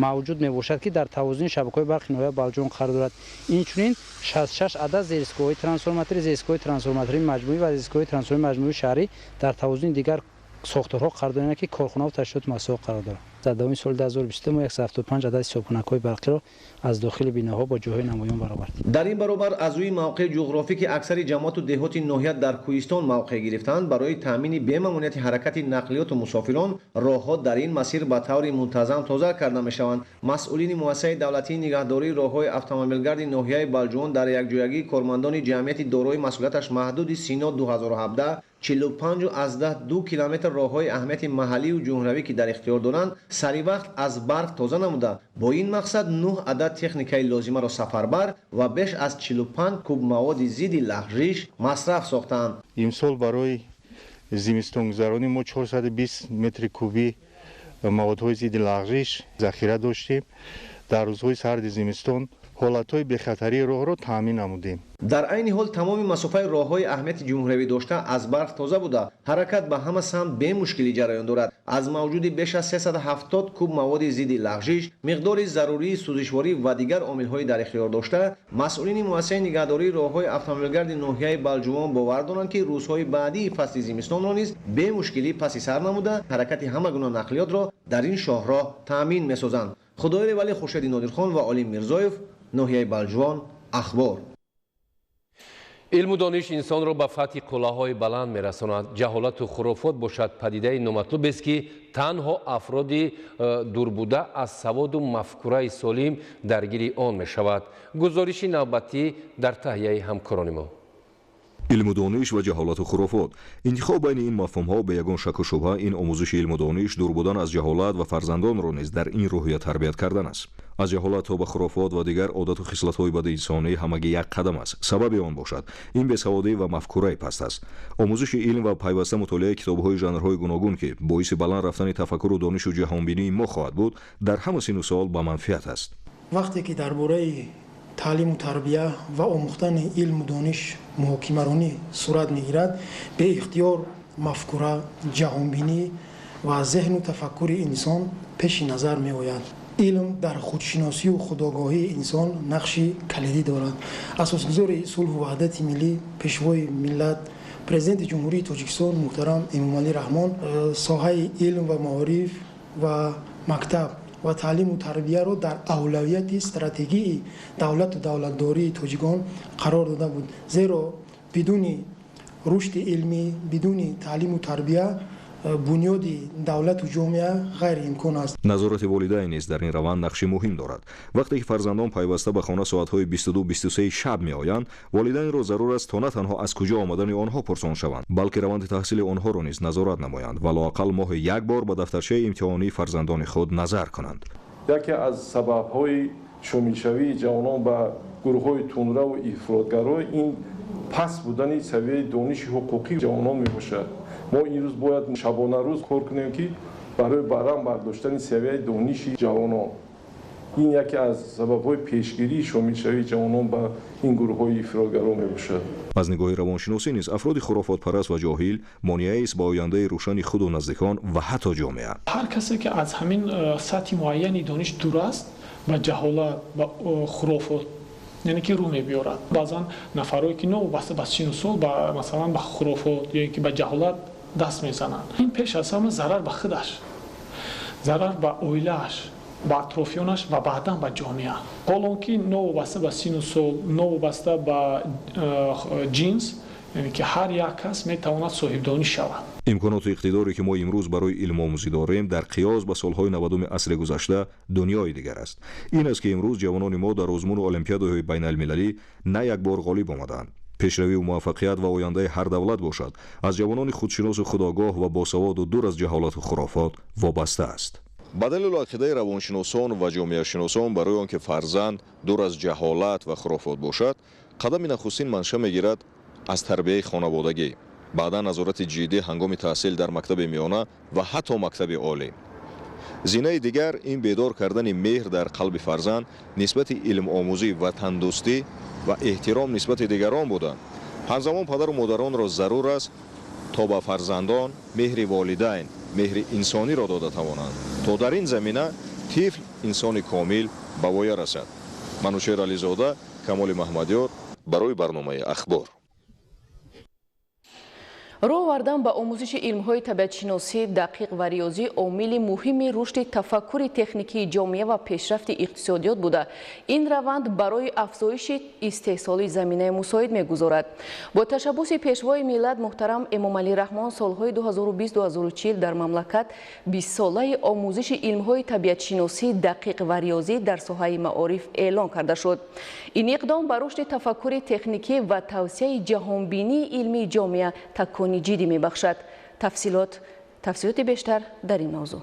мавҷуд мебошад ки дар тавозуни шабакаҳои барқи ноҳияи Балҷивон қарор дорад. инчунин 66 адад зеристгоҳҳои трансформаторӣ, зеристгоҳи трансформатории маҷмӯӣ ва зеристгоҳи трансформатории маҷмӯии шаҳрӣ дар тавозуни дигар сохторҳо қарор доранд ки корхона ва ташкилоти массуҳо қарор доранд. дар давоми соли 2022 мо 175 адад ҳисобхонакҳои барқиро аз дохили биноҳо бо ҷойҳои намоён баровардем. дар ин баробар аз рӯи мавқеъи ҷуғрофикӣ аксари ҷамоату деҳоти ноҳия дар кӯҳистон мавқеъ гирифтанд, барои таъмини бемаъмунияти ҳаракати нақлиёту мусофирон роҳҳо дар ин масир ба таври мунтазам тоза карда мешаванд. масъулини муассисаи давлатии нигаҳдории роҳҳои автомобилгарди ноҳияи Балҷивон дар якҷоягии кормандони ҷамъияти дорои масъулияташ маҳдуди Сино 2017 45.2 километр роҳҳои аҳамияти маҳаллию ҷумҳуравӣ ки дар ихтиёр доранд саривақт аз барф тоза намуда, бо ин мақсад 9 адад техникаи лозимаро сафарбар ва беш аз 45 куб маводи зидди лағжиш масраф сохтанд. имсол барои зимистонгузаронӣ мо 420 метри куби маводҳои зидди лағжиш захира доштем. дар рӯзҳои сарди зимистон ҳолатҳои бехатарии роҳро таъмин намудем. дар айни ҳол тамоми масофаи роҳҳои аҳамияти ҷумҳуравӣ дошта аз барф тоза буда, ҳаракат ба ҳама самт бемушкилӣ ҷараён дорад. аз мавҷуди беш аз 370 куб маводи зидди лағжиш, миқдори зарурии сӯзишворӣ ва дигар омилҳои дар ихтиёр дошта, масъулини муассисаи нигаҳдории роҳҳои автомобилгарди ноҳияи Балҷивон бовар доранд ки рӯзҳои баъдии фасли зимистонро низ бемушкилӣ паси сар намуда, ҳаракати ҳама гуна нақлиётро дар ин шоҳроҳ таъмин месозанд. худоёри вали Хуршеди Нодирхон ва Олим Мирзоев, ноҳияи Балҷивон, Ахбор. илму дониш инсонро ба фатҳи қуллаҳои баланд мерасонад. ҷаҳолату хурофот бошад падидаи номатлубест ки танҳо афроди дурбуда аз саводу мафкураи солим даргири он мешавад. гузориши навбатӣ дар таҳияи ҳамкорони мо. илму дониш ва ҷаҳолату хурофот. интихоб байни ин мафҳумҳо бе ягон шаку шубҳа ин омӯзиши илму дониш дур будан аз ҷаҳолат ва фарзандонро низ дар ин рӯҳия тарбият кардан аст. аз ҷаҳолат то ба хурофот ва дигар одату хислатҳои бади инсонӣ ҳамагӣ як қадам аст. сабаби он бошад ин бесаводӣ ва мафкураи паст аст. омӯзиши илм ва пайваста мутолиаи китобҳои жанрҳои гуногун ки боиси баланд рафтани тафаккуру донишу ҷаҳонбинии мо хоҳад буд, дар ҳама сину сол ба манфиат аст. вақте ки дар бораи таълиму тарбия ва омӯхтани илму дониш муҳокимаронӣ сурат мегирад, беихтиёр мафкура, ҷаҳонбинӣ ва зеҳну тафаккури инсон пеши назар меояд. علم در خودشناسی و خودآگاهی انسان نقشی کلیدی دارد. اساسگزار صلح و وحدت ملی، پیشوای ملت، پرزیدنت جمهوری تاجیکستان محترم امامعلی رحمان ساحه علم و معارف و مکتب و تعلیم و تربیه را در اولویت استراتژی دولت و دولتداری تاجیکان قرار داده بود، زیرا بدون رشد علمی، بدون تعلیم و تربیه بنیاد دولت و جامعه غیر امکان است. назорати волидайн низ дар ин раванд нақши муҳим дорад. вақте ки фарзандон пайваста ба хона соатҳои 22-23 шаб меоянд, волидайнро зарур аст то на танҳо аз куҷо омадани онҳо пурсон шаванд, балки раванди таҳсили онҳоро низ назорат намоянд ва лоақал моҳе як бор ба дафтарчаи имтиҳонии фарзандони худ назар кунанд. яке аз сабабҳои шомилшавии ҷавонон ба гурӯҳҳои тунраву ифротгаро ин паст будани савияи дониши ҳуқуқи ҷавонон мебошад. мо ин рӯз бояд шабона рӯз кор кунем ки барои барам бардоштани савияи дониши ҷавонон. ин яке аз сабабҳои пешгирии шомилшавии ҷавонон ба ин гурӯҳҳои ифротгаро мебошад. аз нигоҳи равоншиносӣ низ афроди хурофотпараст ва ҷоҳил монеаест ба ояндаи рӯшани худу наздикон ва ҳатто ҷомеа. ҳар касе ки аз ҳамин сатҳи муайяни дониш дур аст ба ҷаҳолат ба хурофот яъне ки рӯ мебиёрад. баъзан нафарое ки новобаста ба сину сол ба масалан ба хурофот ё ки ба ҷаҳолат даст мезананд. ин пеш аз ҳама зарар ба худаш, зарар ба оилааш, ба атрофиёнаш ва баъдан ба ҷомеа. ҳолон ки новобаста ба сину сол, новобаста ба ҷинс, яъне ки ҳар як кас метавонад соҳибдонӣ шавад. имконоту иқтидоре ки мо имрӯз барои илмомӯзӣ дорем дар қиёс ба солҳои 90 асри гузашта дунёи дигар аст. ин аст ки имрӯз ҷавонони мо дар озмуну олимпиадаҳои байналмилалӣ на як бор ғолиб омаданд. пешравию муваффақият ва ояндаи ҳар давлат бошад аз ҷавонони худшиносу худогоҳ ва босаводу дур аз ҷаҳолату хурофот вобаста аст. ба далели ақидаи равоншиносон ва ҷомеашиносон барои он ки фарзанд дур аз ҷаҳолат ва хурофот бошад, қадами нахустин манша мегирад аз тарбияи хонаводагӣ, баъдан назорати ҷиддӣ ҳангоми таҳсил дар мактаби миёна ва ҳатто мактаби олӣ. зинаи дигар ин бедор кардани меҳр дар қалби фарзанд нисбати илмомӯзӣ, ватандӯстӣ ва эҳтиром нисбати дигарон буда. ҳамзамон падару модаронро зарур аст то ба фарзандон меҳри волидайн, меҳри инсониро дода тавонанд, то дар ин замина тифл инсони комил ба воя расад. манушер ализода, камоли маҳмадёр барои барномаи ахбор. роҳ овардан ба омӯзиши илмҳои табиатшиносӣ дақиқ ва риёзӣ омили муҳими рушди тафаккури техникии ҷомеа ва пешрафти иқтисодиёт буда, ин раванд барои афзоиши истеҳсоли заминаи мусоид мегузорад. бо ташаббуси пешвои миллат муҳтарам Эмомалӣ Раҳмон солҳои 2020-2040 дар мамлакат 20-солаи омӯзиши илмҳои табиатшиносӣ дақиқ ва риёзӣ дар соҳаи маориф эълон карда шуд. ин иқдом ба рушди тафаккури техникӣ ва тавсеяи ҷаҳонбинии илмии ҷомеа такони ҷиддӣ мебахшад. тафсилоти бештар дар ин мавзӯъ.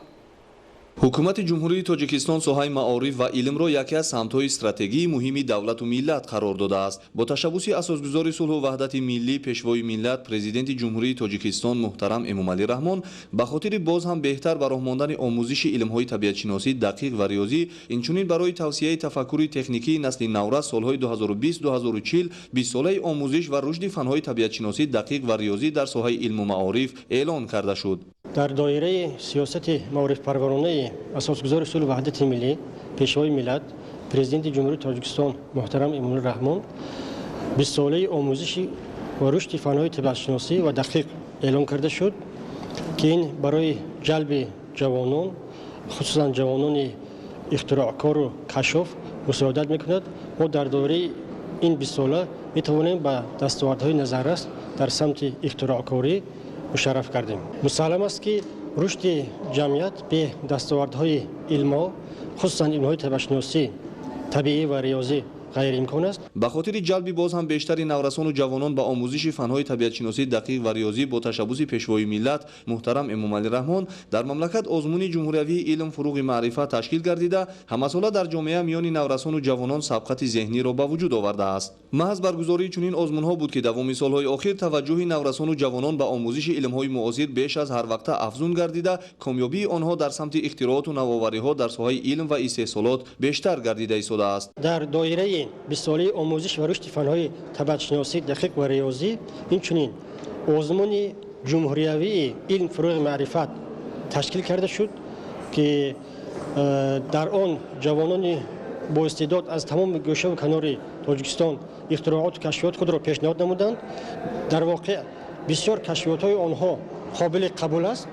ҳукумати ҷумҳурии тоҷикистон соҳаи маориф ва илмро яке аз самтҳои стратегии муҳими давлату миллат қарор додааст. бо ташаббуси асосгузори сулҳу ваҳдати миллӣ, пешвои миллат, президенти ҷумҳурии тоҷикистон муҳтарам Эмомалӣ Раҳмон ба хотири боз ҳам беҳтар ба роҳ мондани омӯзиши илмҳои табиатшиносӣ дақиқ ва риёзӣ, инчунин барои тавсияи тафаккури техникии насли наврас солҳои 2020-2040 20-солаи омӯзиш ва рушди фанҳои табиатшиносӣ дақиқ ва риёзӣ дар соҳаи илму маориф эълон карда шуд. дар доираи сиёсати маорифпарваронаи асосгузори сулҳу ваҳдати миллӣ, пешвои миллат, президенти ҷумҳурии тоҷикистон муҳтарам Эмомалӣ Раҳмон 20-солаи омӯзиши ва рушди фанҳои табиатшиносӣ ва дақиқ эълон карда шуд, ки ин барои ҷалби ҷавонон, хусусан ҷавонони ихтироъкору кашоф мусоидат мекунад. мо дар доираи ин 20-сола метавонем ба дастовардҳои назаррас дар самти ихтироъкорӣ мушарраф кардем. мусаллам аст ки рушди ҷамъият бе дастовардҳои илмо, хусусан илмҳои табиатшиносӣ, табиӣ ва риёзӣ ғайриимкон аст. ба хотири ҷалби боз ҳам бештари наврасону ҷавонон ба омӯзиши фанҳои табиатшиносӣ дақиқ ва риёзӣ бо ташаббуси пешвои миллат муҳтарам Эмомалӣ Раҳмон дар мамлакат озмуни ҷумҳуриявии илм, фуруғи маърифат ташкил гардида, ҳамасола дар ҷомеа миёни наврасону ҷавонон сабқати зеҳниро ба вуҷуд овардааст. маҳз баргузории чунин озмунҳо буд ки давоми солҳои охир таваҷҷӯҳи наврасону ҷавонон ба омӯзиши илмҳои муосир беш аз ҳарвақта афзун гардида, комёбии онҳо дар самти ихтирооту навовариҳо дар соҳаи илм ва истеҳсолот бештар гардида истодааст. дар доираи 20-солаи омӯзиш ва рушди фанҳои табиатшиносӣ дақиқ ва риёзӣ, инчунин озмуни ҷумҳуриявии илм, фуруғи маърифат ташкил карда шуд, ки дар он ҷавонони боистеъдод аз тамоми гӯшаву канори тоҷикистон ихтирооту кашфиёти худро пешниҳод намуданд. дар воқеъ бисёр кашфиётҳои онҳо қобили қабул аст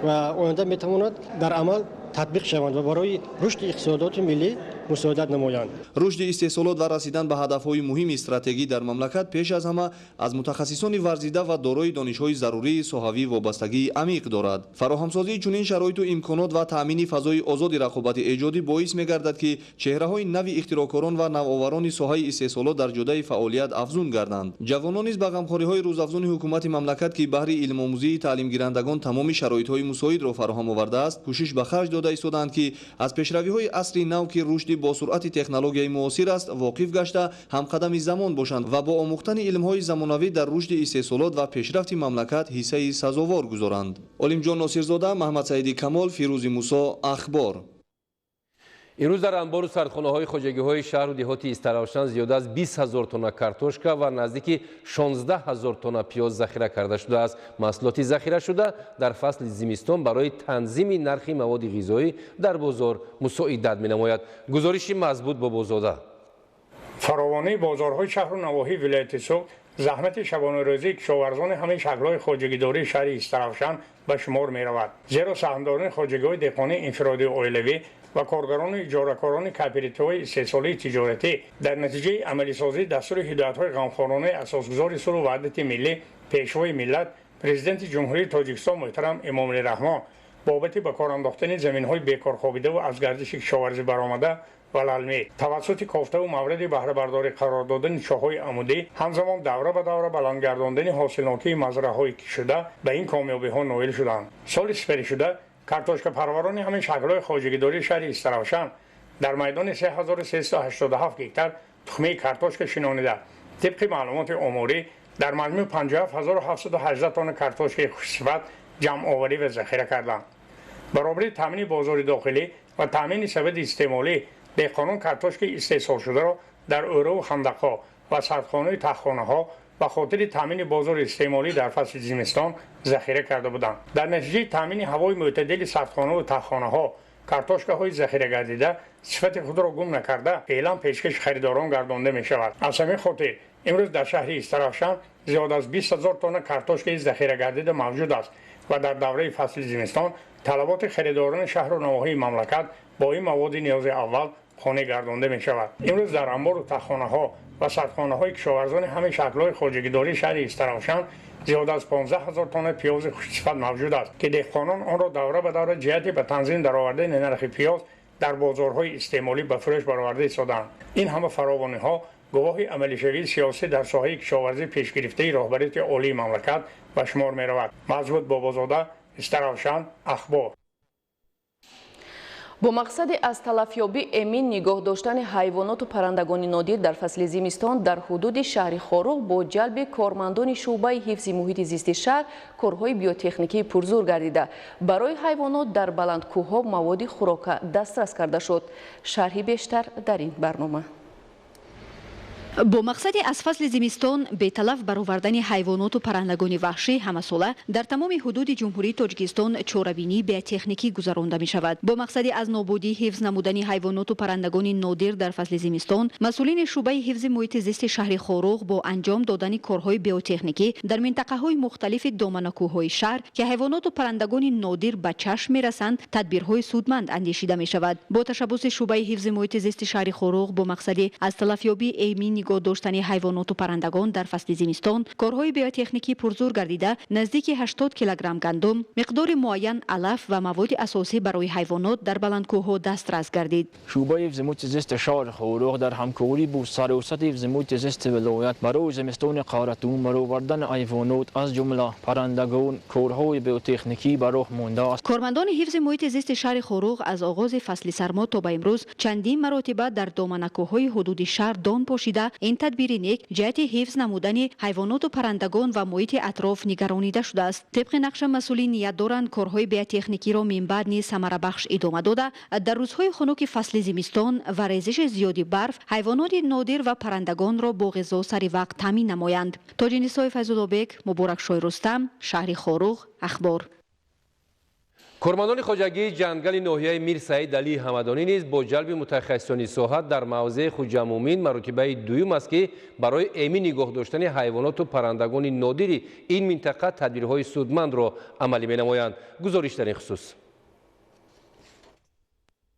ва оянда метавонад дар амал татбиқ шаванд ва барои рушди иқтисодиёти миллӣ мусоидат намоянд. рушди истеҳсолот ва расидан ба ҳадафҳои муҳими стратегӣ дар мамлакат пеш аз ҳама аз мутахассисони варзида ва дорои донишҳои зарурии соҳавӣ вобастагии амиқ дорад. фароҳамсозии чунин шароиту имконот ва таъмини фазои озоди рақобати эҷодӣ боис мегардад ки чеҳраҳои нави ихтироъкорон ва навоварони соҳаи истеҳсолот дар ҷодаи фаъолият афзун гарданд. ҷавонон низ ба ғамхориҳои рӯзафзуни ҳукумати мамлакат ки баҳри илмомӯзии таълимгирандагон тамоми шароитҳои мусоидро фароҳам овардааст кӯшиш ба харҷ дода истоданд ки аз пешравиҳои асри нав ки рушди бо суръати технологияи муосир аст воқиф гашта ҳамқадами замон бошанд ва бо омӯхтани илмҳои замонавӣ дар рушди истеҳсолот ва пешрафти мамлакат ҳиссаи сазовор гузоранд. Олимҷон Носирзода, Маҳмад Саиди Камол, Фирӯзи Мусо, Ахбор. имрӯз дар анбору сардхонаҳои хоҷагиҳои шаҳру деҳоти Истаравшан зиёда аз 20 000 тонна картошка ва наздики 16 000 тонна пиёз захира карда шудааст. маҳсулоти захирашуда дар фасли зимистон барои танзими нархи маводи ғизоӣ дар бозор мусоидат менамояд. гузориши Мазбут Бобозода. фаровонии бозорҳои шаҳру навоҳии вилояти Суғд заҳмати шабонарӯзии кишоварзони ҳамаи шаклҳои хоҷагидории шаҳри Истаравшан ба шумор меравад. зеро саҳмдорони хоҷагиҳои деҳқонии инфиродии оилавӣ ва коргарони иҷоракорони кооперативҳои истеҳсолии тиҷоратӣ дар натиҷаи амалисозии дастури ҳидоятҳои ғамхоронаи асосгузори сулҳу ваҳдати миллӣ пешвои миллат президенти ҷумҳурии Тоҷикистон муҳтарам Эмомалӣ Раҳмон бобати ба кор андохтани заминҳои бекорхобидаву аз гардиши кишоварзӣ баромада ва лалмӣ тавассути кофтаву мавриди баҳрабардорӣ қарор додани чоҳҳои амудӣ ҳамзамон давра ба давра баландгардондани ҳосилнокии мазраъҳои кишшуда ба ин комёбиҳо ноил шуданд. соли сифаришуда картошкапарварони ҳамаи шаклҳои хоҷагидории шаҳри Истаравшан дар майдони 3387 гектар тухмаи картошка шинонида тибқи маълумоти омурӣ дар маҷмӯъ 57718 тонна картошкаи хушсифат ҷамъоварӣ ва захира карданд. баробари таъмини бозори дохилӣ ва таъмини сабади истеъмолӣ деҳқонон картошкаи истеҳсолшударо дар ӯраву хандақҳо ва садхонаи таххонаҳо ба хотири таъмини бозори истеъмолӣ дар фасли зимистон захира карда буданд. дар натиҷаи таъмини ҳавои мӯътадили садхонаву таххонаҳо картошкаҳои захирагардида сифати худро гум накарда феълан пешкаши харидорон гардонда мешавад. аз ҳамин хотир имрӯз дар шаҳри Истаравшан зиёда аз 20 000 тонна картошкаи захирагардида мавҷуд аст ва дар давраи фасли зимистон талаботи харидорони шаҳру навоҳии мамлакат бо ин маводи ниёзи аввал خانه گردانده می شود. امروز در انبار و تخانه ها و سردخانه های کشاورزان همه شکل‌های خواجگیداری شهر استراوشن زیاده از 15000 تن پیاز خوشصفت موجود است که دهقانان آن را دوره به دوره جهت به تنظیم درآوردن نرخ پیاز در بازارهای استعمالی به فروش برآورده ایستادند. این همه فراوانی‌ها گواهی عملی شوی سیاسی در ساحه کشاورزی پیشگرفته رهبریت عالی مملکت به شمار می رود. مزبوط بابازاده، استراوشن، اخبار. با مقصد از تلفیابی امین نگاه داشتن حیوانات و پرندگان نادر در فصل زمستان در حدود شهر خاروغ با جلب کارمندان شعبه حفظ محیط زیست شهر کارهای بیوتکنیکی پرزور گردیده برای حیوانات در بلندکوه‌ها مواد خوراک دسترس کرده شد. شرحی بیشتر در این برنامه. با مقصد از فصل زمستان بی‌تلف برآوردن حیوانات و پرندگان وحشی همه‌ساله در تمام حدود جمهوری تاجیکستان چاره‌بینی بی‌تکنیکی گذرانده می‌شود. با مقصد از نابودی حفظ نمودن حیوانات و پرندگان نادر در فصل زمستان، مسئولین شعبه حفظ محیط زیست شهر خاروغ با انجام دادن کارهای بیوتکنیکی در منطقه‌های مختلف دامنه‌کوه‌های شهر که حیوانات و پرندگان نادر به چشم می‌رسند، تدبیرهای سودمند اندیشیده می‌شود. با تشبث شعبه حفظ محیط زیست شهر خاروغ با مقصد از تلفیابی امین نگاه داشتن حیوانات و پرندگان در فصل زمستان کارهای بیوتکنیکی پرزور گردیده نزدیک 80 کیلوگرم گندم، مقدار معین علف و مواد اساسی برای حیوانات در بلندکوه‌ها دسترس گردید. شعبه حفظ محیط زیست شهر خاروغ در همکاری با سروسط حفظ محیط زیست ولایت برای زمستان قارتون برآوردن حیوانات از جمله پرندگان کارهای بیوتکنیکی به راه مانده است. کارمندان حفظ محیط زیست شهر خاروغ از آغاز فصل سرما تا به امروز چندین مرتبه در دامنه‌کوه‌های حدود شهر دان پاشیده این تدبیر نیک جهت حفظ نمودن حیوانات و پرندگان و محیط اطراف نگرانیده شده است. طبق نقش مسئولین نیت دارند کارهای بیوتکنیکی را من بعد نیز ثمره بخش ادامه داده در روزهای خنک فصل زمستان و ریزش زیادی برف حیوانات نادر و پرندگان را با غذا سر وقت تامین نمایند. تاج‌نسای فیض‌الله بیگ، مبارک شاه رستم، شهر خاروغ، اخبار. کارمندان خواجگی جنگل ناحیه میر سعید علی حمدانی نیز با جلب متخصصان صحت در موضع خواجمومین مرتبه دوم است که برای امین نگاه داشتن حیوانات و پرندگان نادر این منطقه تدبیرهای سودمند را عملی می‌نمایند. گزارش در این خصوص.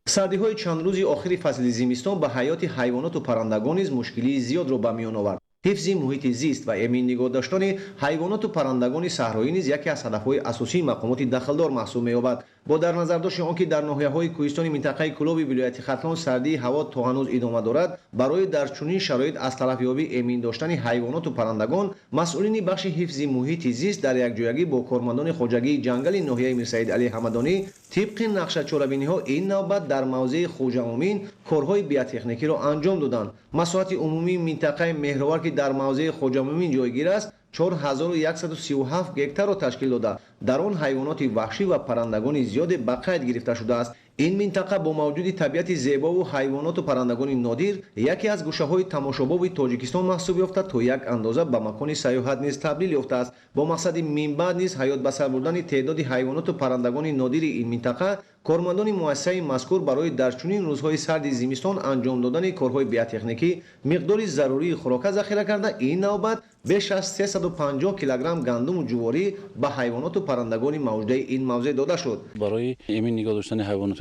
سردی‌های چند روزی آخر فصل زمستان به حیات حیوانات و پرندگان نیز مشکلی زیاد را به میان آورد. حفظ محیط زیست و امین نگاه داشتن حیوانات و پرندگان صحرایی نیز یکی از هدف‌های اساسی مقامات دخلدار محسوب می‌یابد. با در نظر داشت آنکه در ناحیه‌های کوهستانی منطقه کلوب ولایت ختلان سردی هوا تا هنوز ادامه دارد، برای در چنین شرایط از طرف یابی امین داشتن حیوانات و پرندگان، مسئولین بخش حفظ محیط زیست در یکجایگی با کارمندان خواجگی جنگل ناحیه میر سعید علی حمدانی طبق نقشه چوربینی‌ها این نوبت در موضع خواجمومین کارهای بیوتکنیکی را انجام دادند. مساحت عمومی منطقه مهرور که در موضع خواجمومین جایگیر است 4137 گکتار را تشکیل داده در آن حیوانات وحشی و پرندگان زیاد به قید گرفته شده است. این منطقه با موجود طبیعت زیبا و حیوانات و پرندگان نادر یکی از گوشه‌های تماشاباب تاجیکستان محسوب یافته تا یک اندازه به مکان سیاحت نیز تبدیل یافته است. با مقصد من بعد نیز حیات به سر بردن تعداد حیوانات و پرندگان نادر این منطقه، کارمندان مؤسسه مذکور برای در چنین روزهای سرد زمستان انجام دادن کارهای بیوتکنیکی مقدار ضروری خوراک ذخیره کرده این نوبت بیش از 350 کیلوگرم گندم و جواری به حیوانات و پرندگان موجود این موضع داده شد. برای امین نگاه داشتن حیوانات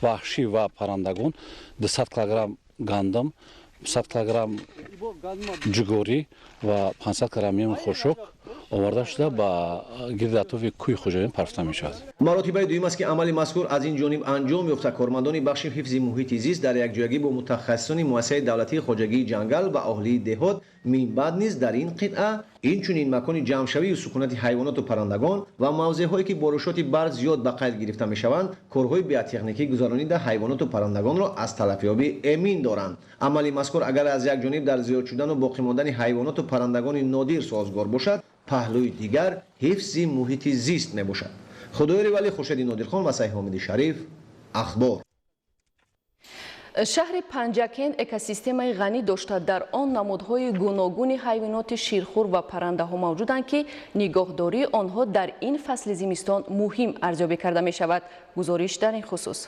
وحشی و پرندگان 200 کیلوگرم گندم، 100 کیلوگرم جواری و 500 کیلوگرم خشک آورده شده با گرد اطراف کوی خواجگیان پرفته می شود. مراتبه دوم است که عمل مذکور از این جانب انجام یافته. کارمندان بخش حفظ محیط زیست در یکجایگی با متخصصان مؤسسه دولتی خواجگی جنگل و اهالی دهات من بعد نیز در این قطعه این چنین مکان جمع‌شوی و سکونت حیوانات و پرندگان و موضع‌هایی که بارشات برف زیاد به قید گرفته می‌شوند کارهای بیوتکنیکی گذرانیده حیوانات و پرندگان را از تلفیابی امین دارند. عمل مذکور اگر از یک جانب در زیاد شدن و باقی ماندن حیوانات و پرندگان نادر سازگار باشد، پهلوی دیگر حفظ محیط زیست میباشد. خدایاری ولی خورشید نادرخان و سعید حامدی شریف اخبار. شهر پنجکن اکوسیستم غنی داشته در آن نمودهای گوناگون حیوانات شیرخوار و پرنده ها موجودند که نگهداری آنها در این فصل زمستان مهم ارزیابی کرده می شود. گزارش در این خصوص.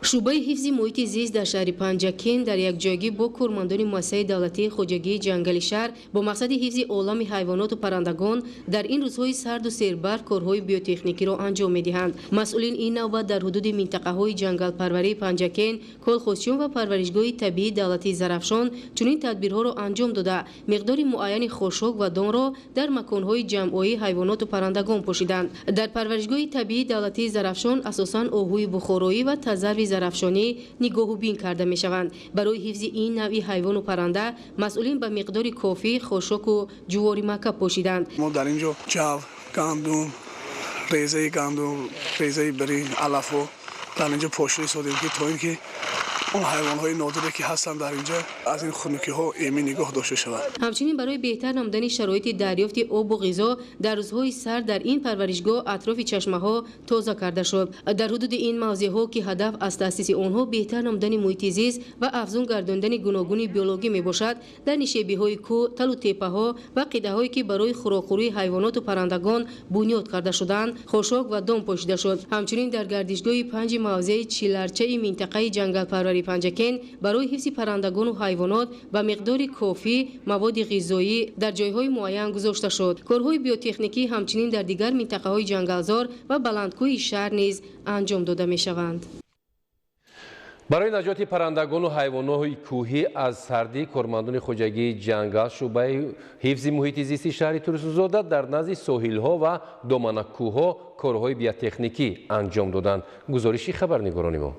شعبه حفظ محیط زیست در شهر پنجکن در یکجایگی با کارمندان مؤسسه دولتی خواجگی جنگل شهر با مقصد حفظ عالم حیوانات و پرندگان در این روزهای سرد و سیربرف کارهای بیوتکنیکی را انجام می‌دهند. مسئولین این نوبت در حدود منطقه‌های جنگل پروری پنجکن، کلخوسیون و پرورشگاه طبیعی دولتی زرافشان چنین تدبیرها را انجام داده مقدار معین خشک و دان را در مکان‌های جمع‌آیی حیوانات و پرندگان پوشیدند. در پرورشگاه طبیعی دولتی زرافشان اساساً آهوی بخارایی و تزر زرافشانی نگاه و بین کرده می شوند. برای حفظ این نوع حیوان و پرنده مسئولین به مقدار کافی خشک و جواری مکه پوشیدند. ما در اینجا جو، گندم، ریزه برنج، علف در اینجا پوشیده ساختیم که تا اینکه اون حیوانات نادری که هستن در اینجا از این خنکی-ها امین نگاه داشته شود. همچنین برای بهتر نمودن شرایط دریافت آب و غذا در روزهای سرد در این پرورشگاه اطراف چشمه‌ها تازه کرده شد. در حدود این موضع‌ها که هدف از تأسیس آنها بهتر نمودن محیط زیست و افزون گرداندن گوناگون بیولوژی میباشد، در نشیبی‌های کوه، تل و تپه‌ها و قیده‌هایی که برای خوراکخوری حیوانات و پرندگان بنیاد کرده شدند، خشک و دام پوشیده شد. همچنین در گردشگاه 5 موضع چیلرچه منطقه جنگل پروری پنجکن برای حفظ پرندگان و حیوانات و مقدار کافی مواد غذایی در جایهای معین گذاشته شد. کارهای بیوتکنیکی همچنین در دیگر منطقه‌های جنگلزار و بلندکوه شهر نیز انجام داده می‌شوند. برای نجات پرندگان و حیوانات کوهی از سردی کارمندان خواجگی جنگل شعبه حفظ محیط زیست شهر ترسوزاده در نزد ساحل‌ها و دامنه‌کوه‌ها کارهای بیوتکنیکی انجام دادند. گزارشی خبرنگاران ما.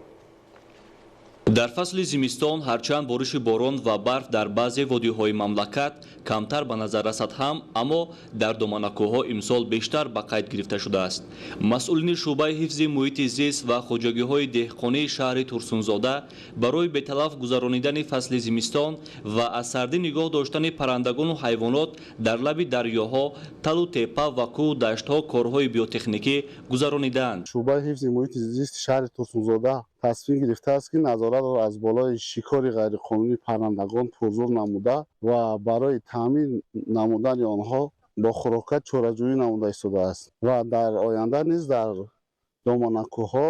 در فصل زمستان هرچند بارش باران و برف در بعضی وادی‌های مملکت کمتر به نظر رسد هم، اما در دامنه‌کوه‌ها امسال بیشتر به قید گرفته شده است. مسئولین شعبه حفظ محیط زیست و خواجگی‌های دهقانی شهر ترسونزاده برای به تلف گذرانیدن فصل زمستان و از سردی نگاه داشتن پرندگان و حیوانات در لب دریاها، تل و تپه و کوه دشت‌ها کارهای بیوتکنیکی گذرانیدند. شعبه حفظ محیط زیست شهر ترسونزاده تصمیم گرفته است که نظارت را از بالای شکار غیرقانونی پرندگان پرزور نموده و برای تامین نمودن آنها با خوراک چاره‌جویی نموده ایستاده است و در آینده نیز در доманакӯҳо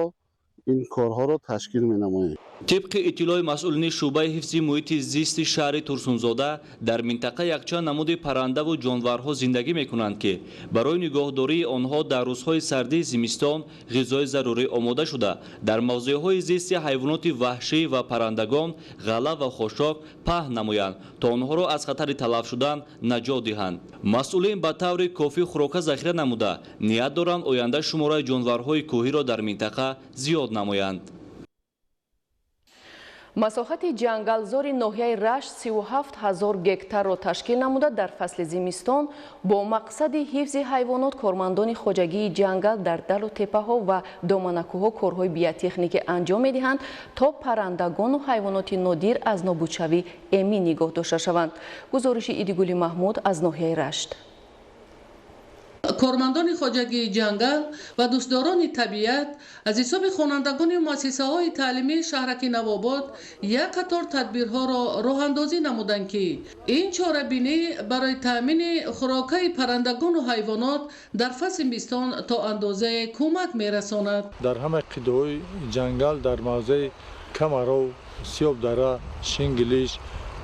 ин корҳоро ташкил менамоянд. طبق اطلاع مسئولین شعبه حفظ محیط زیست شهر ترسونزاده در منطقه یکچند نمود پرنده و جانورها زندگی میکنند که برای نگهداری آنها در روزهای سردی زمستان غذای ضروری آماده شده در موضعهای زیست حیوانات وحشی و پرندگان غله و خاشاک پهن نمایند تا آنها را از خطر تلف شدن نجات دهند. مسئولین به طور کافی خوراک ذخیره نموده نیت دارند آینده شماره جانورهای کوهی را در منطقه زیاد نمایند. масоҳати ҷангалзори ноҳияи рашт 37,000 гектарро ташкил намуда дар фасли зимистон бо мақсади ҳифзи ҳайвонот кормандони хоҷагии ҷангал дар далу теппаҳо ва доманакӯҳо корҳои биотехникӣ анҷом медиҳанд то паррандагону ҳайвоноти нодир аз нобудшавӣ эмин нигоҳ дошта шаванд. гузориши Идигули Маҳмуд аз ноҳияи рашт. کارمندان خواجگی جنگل و دوستداران طبیعت از حساب خوانندگان مؤسسه‌های تعلیمی شهرک نوآباد یک قطار تدبیرها را راه اندازی نمودند که این چاره‌بینی برای تامین خوراک‌های پرندگان و حیوانات در فصل زمستان تا اندازه کمک می‌رساند. در همه قطعه‌های جنگل در موضع کمرو، سیاب دره، شنگلیش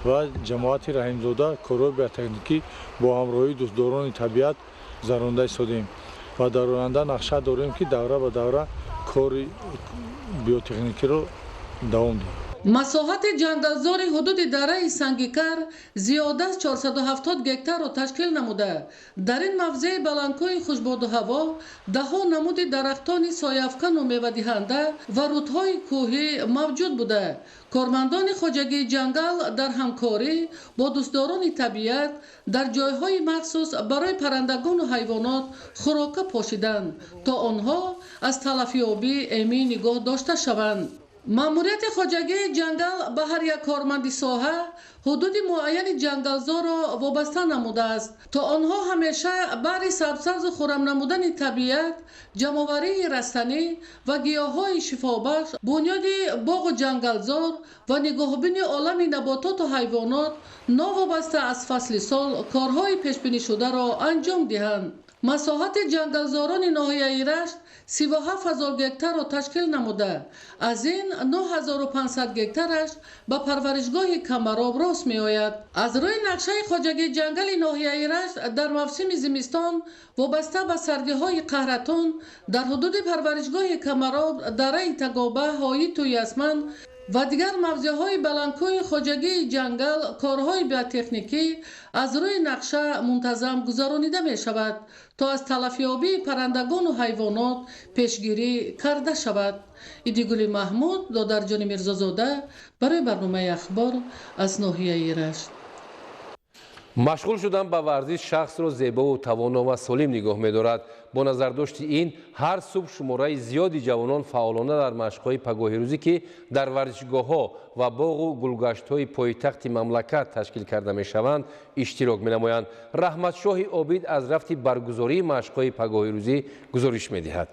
و جماعت رحیمزاده کارهای بیوتکنیکی با همراهی دوستداران طبیعت زارونده شدیم و در آینده نقشه داریم که دوره به دوره کار بیوتکنیکی رو دوام دهیم. مساحت جنگلزار حدود دره سنگیکر زیاده از 470 گکتار را تشکیل نموده. در این موضع بلندکوی خوشباد و هوا دهها نمود درختان سایه‌افکن و میوه‌دهنده و رودهای کوهی موجود بوده. کارمندان خواجگی جنگل در همکاری با دوستداران طبیعت در جایهای مخصوص برای پرندگان و حیوانات خوراک پاشیدند تا آنها از تلفیابی امین نگاه داشته شوند. ماموریت خواجگی جنگل به هر یک کارمند ساحه حدود معین جنگلزار را وابسته نموده است تا آنها همیشه بر سبزسبز و خرم نمودن طبیعت، جمع‌آوری رستنی و گیاه‌های شفابخش، بنیاد باغ و جنگلزار و نگاهبینی عالم نباتات و حیوانات ناوابسته از فصل سال کارهای پیشبینی شده را انجام دهند. مساحت جنگلزاران ناحیه رشت 37,000 گکتار را تشکیل نموده. از این 9,500 گکتارش به پرورشگاه کمراب راست می آید. از روی نقشه خواجگی جنگل ناحیه رشت در موسم زمستان وابسته به سردی های قهرتان در حدود پرورشگاه کمراب، دره تگابه، هاییت و یسمن و دیگر موضع‌های بلندکوی خواجگی جنگل کارهای بیوتکنیکی از روی نقشه منتظم گذرانیده می شود تا از تلفیابی پرندگان و حیوانات پیشگیری کرده شود. ایدیگولی محمود، دادرجان میرزازاده، برای برنامه اخبار از ناحیه رشت. مشغول شدن به ورزش شخص را زیبا و توانا و سالم نگاه می‌دارد. با نظرداشت این هر صبح شماره زیادی جوانان فعالانه در مشق‌های پگاهی روزی که در ورزشگاه‌ها و باغ و گلگشت‌های پایتخت مملکت تشکیل کرده می‌شوند اشتراک می‌نمایند. رحمتشاه عابد از رفت برگزاری مشق‌های پگاهی روزی گزارش می‌دهد.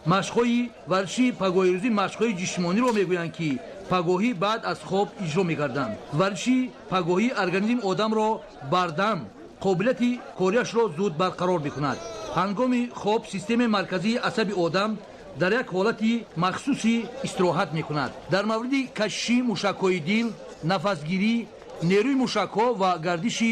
مشق‌های ورزشی پگاهی روزی مشق‌های جسمانی را می‌گویند که پگاهی بعد از خواب اجرا می‌گردند. ورزشی پگاهی ارگانیسم آدم را بردم قابلیت کاریش را زود برقرار می‌کند. هنگام خواب سیستم مرکزی عصبی آدم در یک حالت مخصوصی استراحت می‌کند. در مورد کشش موشک‌های دل، نفسگیری، نیروی موشک‌ها و گردش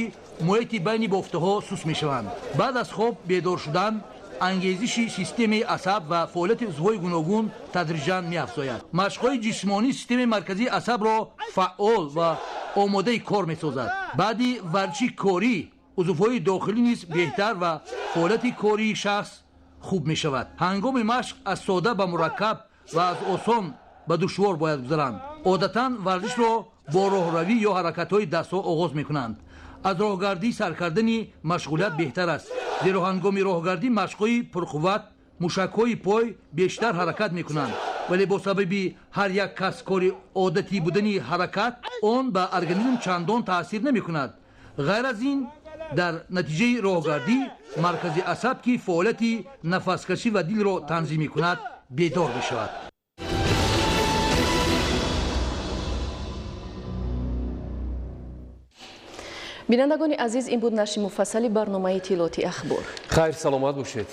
محیط بین بافته‌ها سوس می‌شوند. بعد از خواب بیدار شدن انگیزش سیستم عصب و فعالیت عضوهای گوناگون تدریجاً می‌افزاید. مشق‌های جسمانی سیستم مرکزی عصب را فعال و آماده کار می‌سازد. بعد ورزش کاری عضوهای داخلی نیز بهتر و فعالیت کاری شخص خوب می‌شود. هنگام مشق از ساده به مرکب و از آسان به دشوار باید گذرند. عادتاً ورزش را با راهروی یا حرکت‌های دست‌ها آغاز می‌کنند. از راهگردی سر کردن مشغولیت بهتر است. زیرا هنگام راهگردی مشق‌های پرقوت موشک‌های پای بیشتر حرکت می‌کنند. ولی با سبب هر یک کس کار عادتی بودن حرکت آن به ارگانیسم چندان تأثیر نمی‌کند. غیر از این در نتیجه راهگردی مرکز عصب که فعالیت نفسکشی و دل را تنظیم می‌کند بیدار می‌شود. بینندگان عزیز، این بود نشر مفصلی برنامه اطلاعاتی اخبار. خیر سلامت باشید.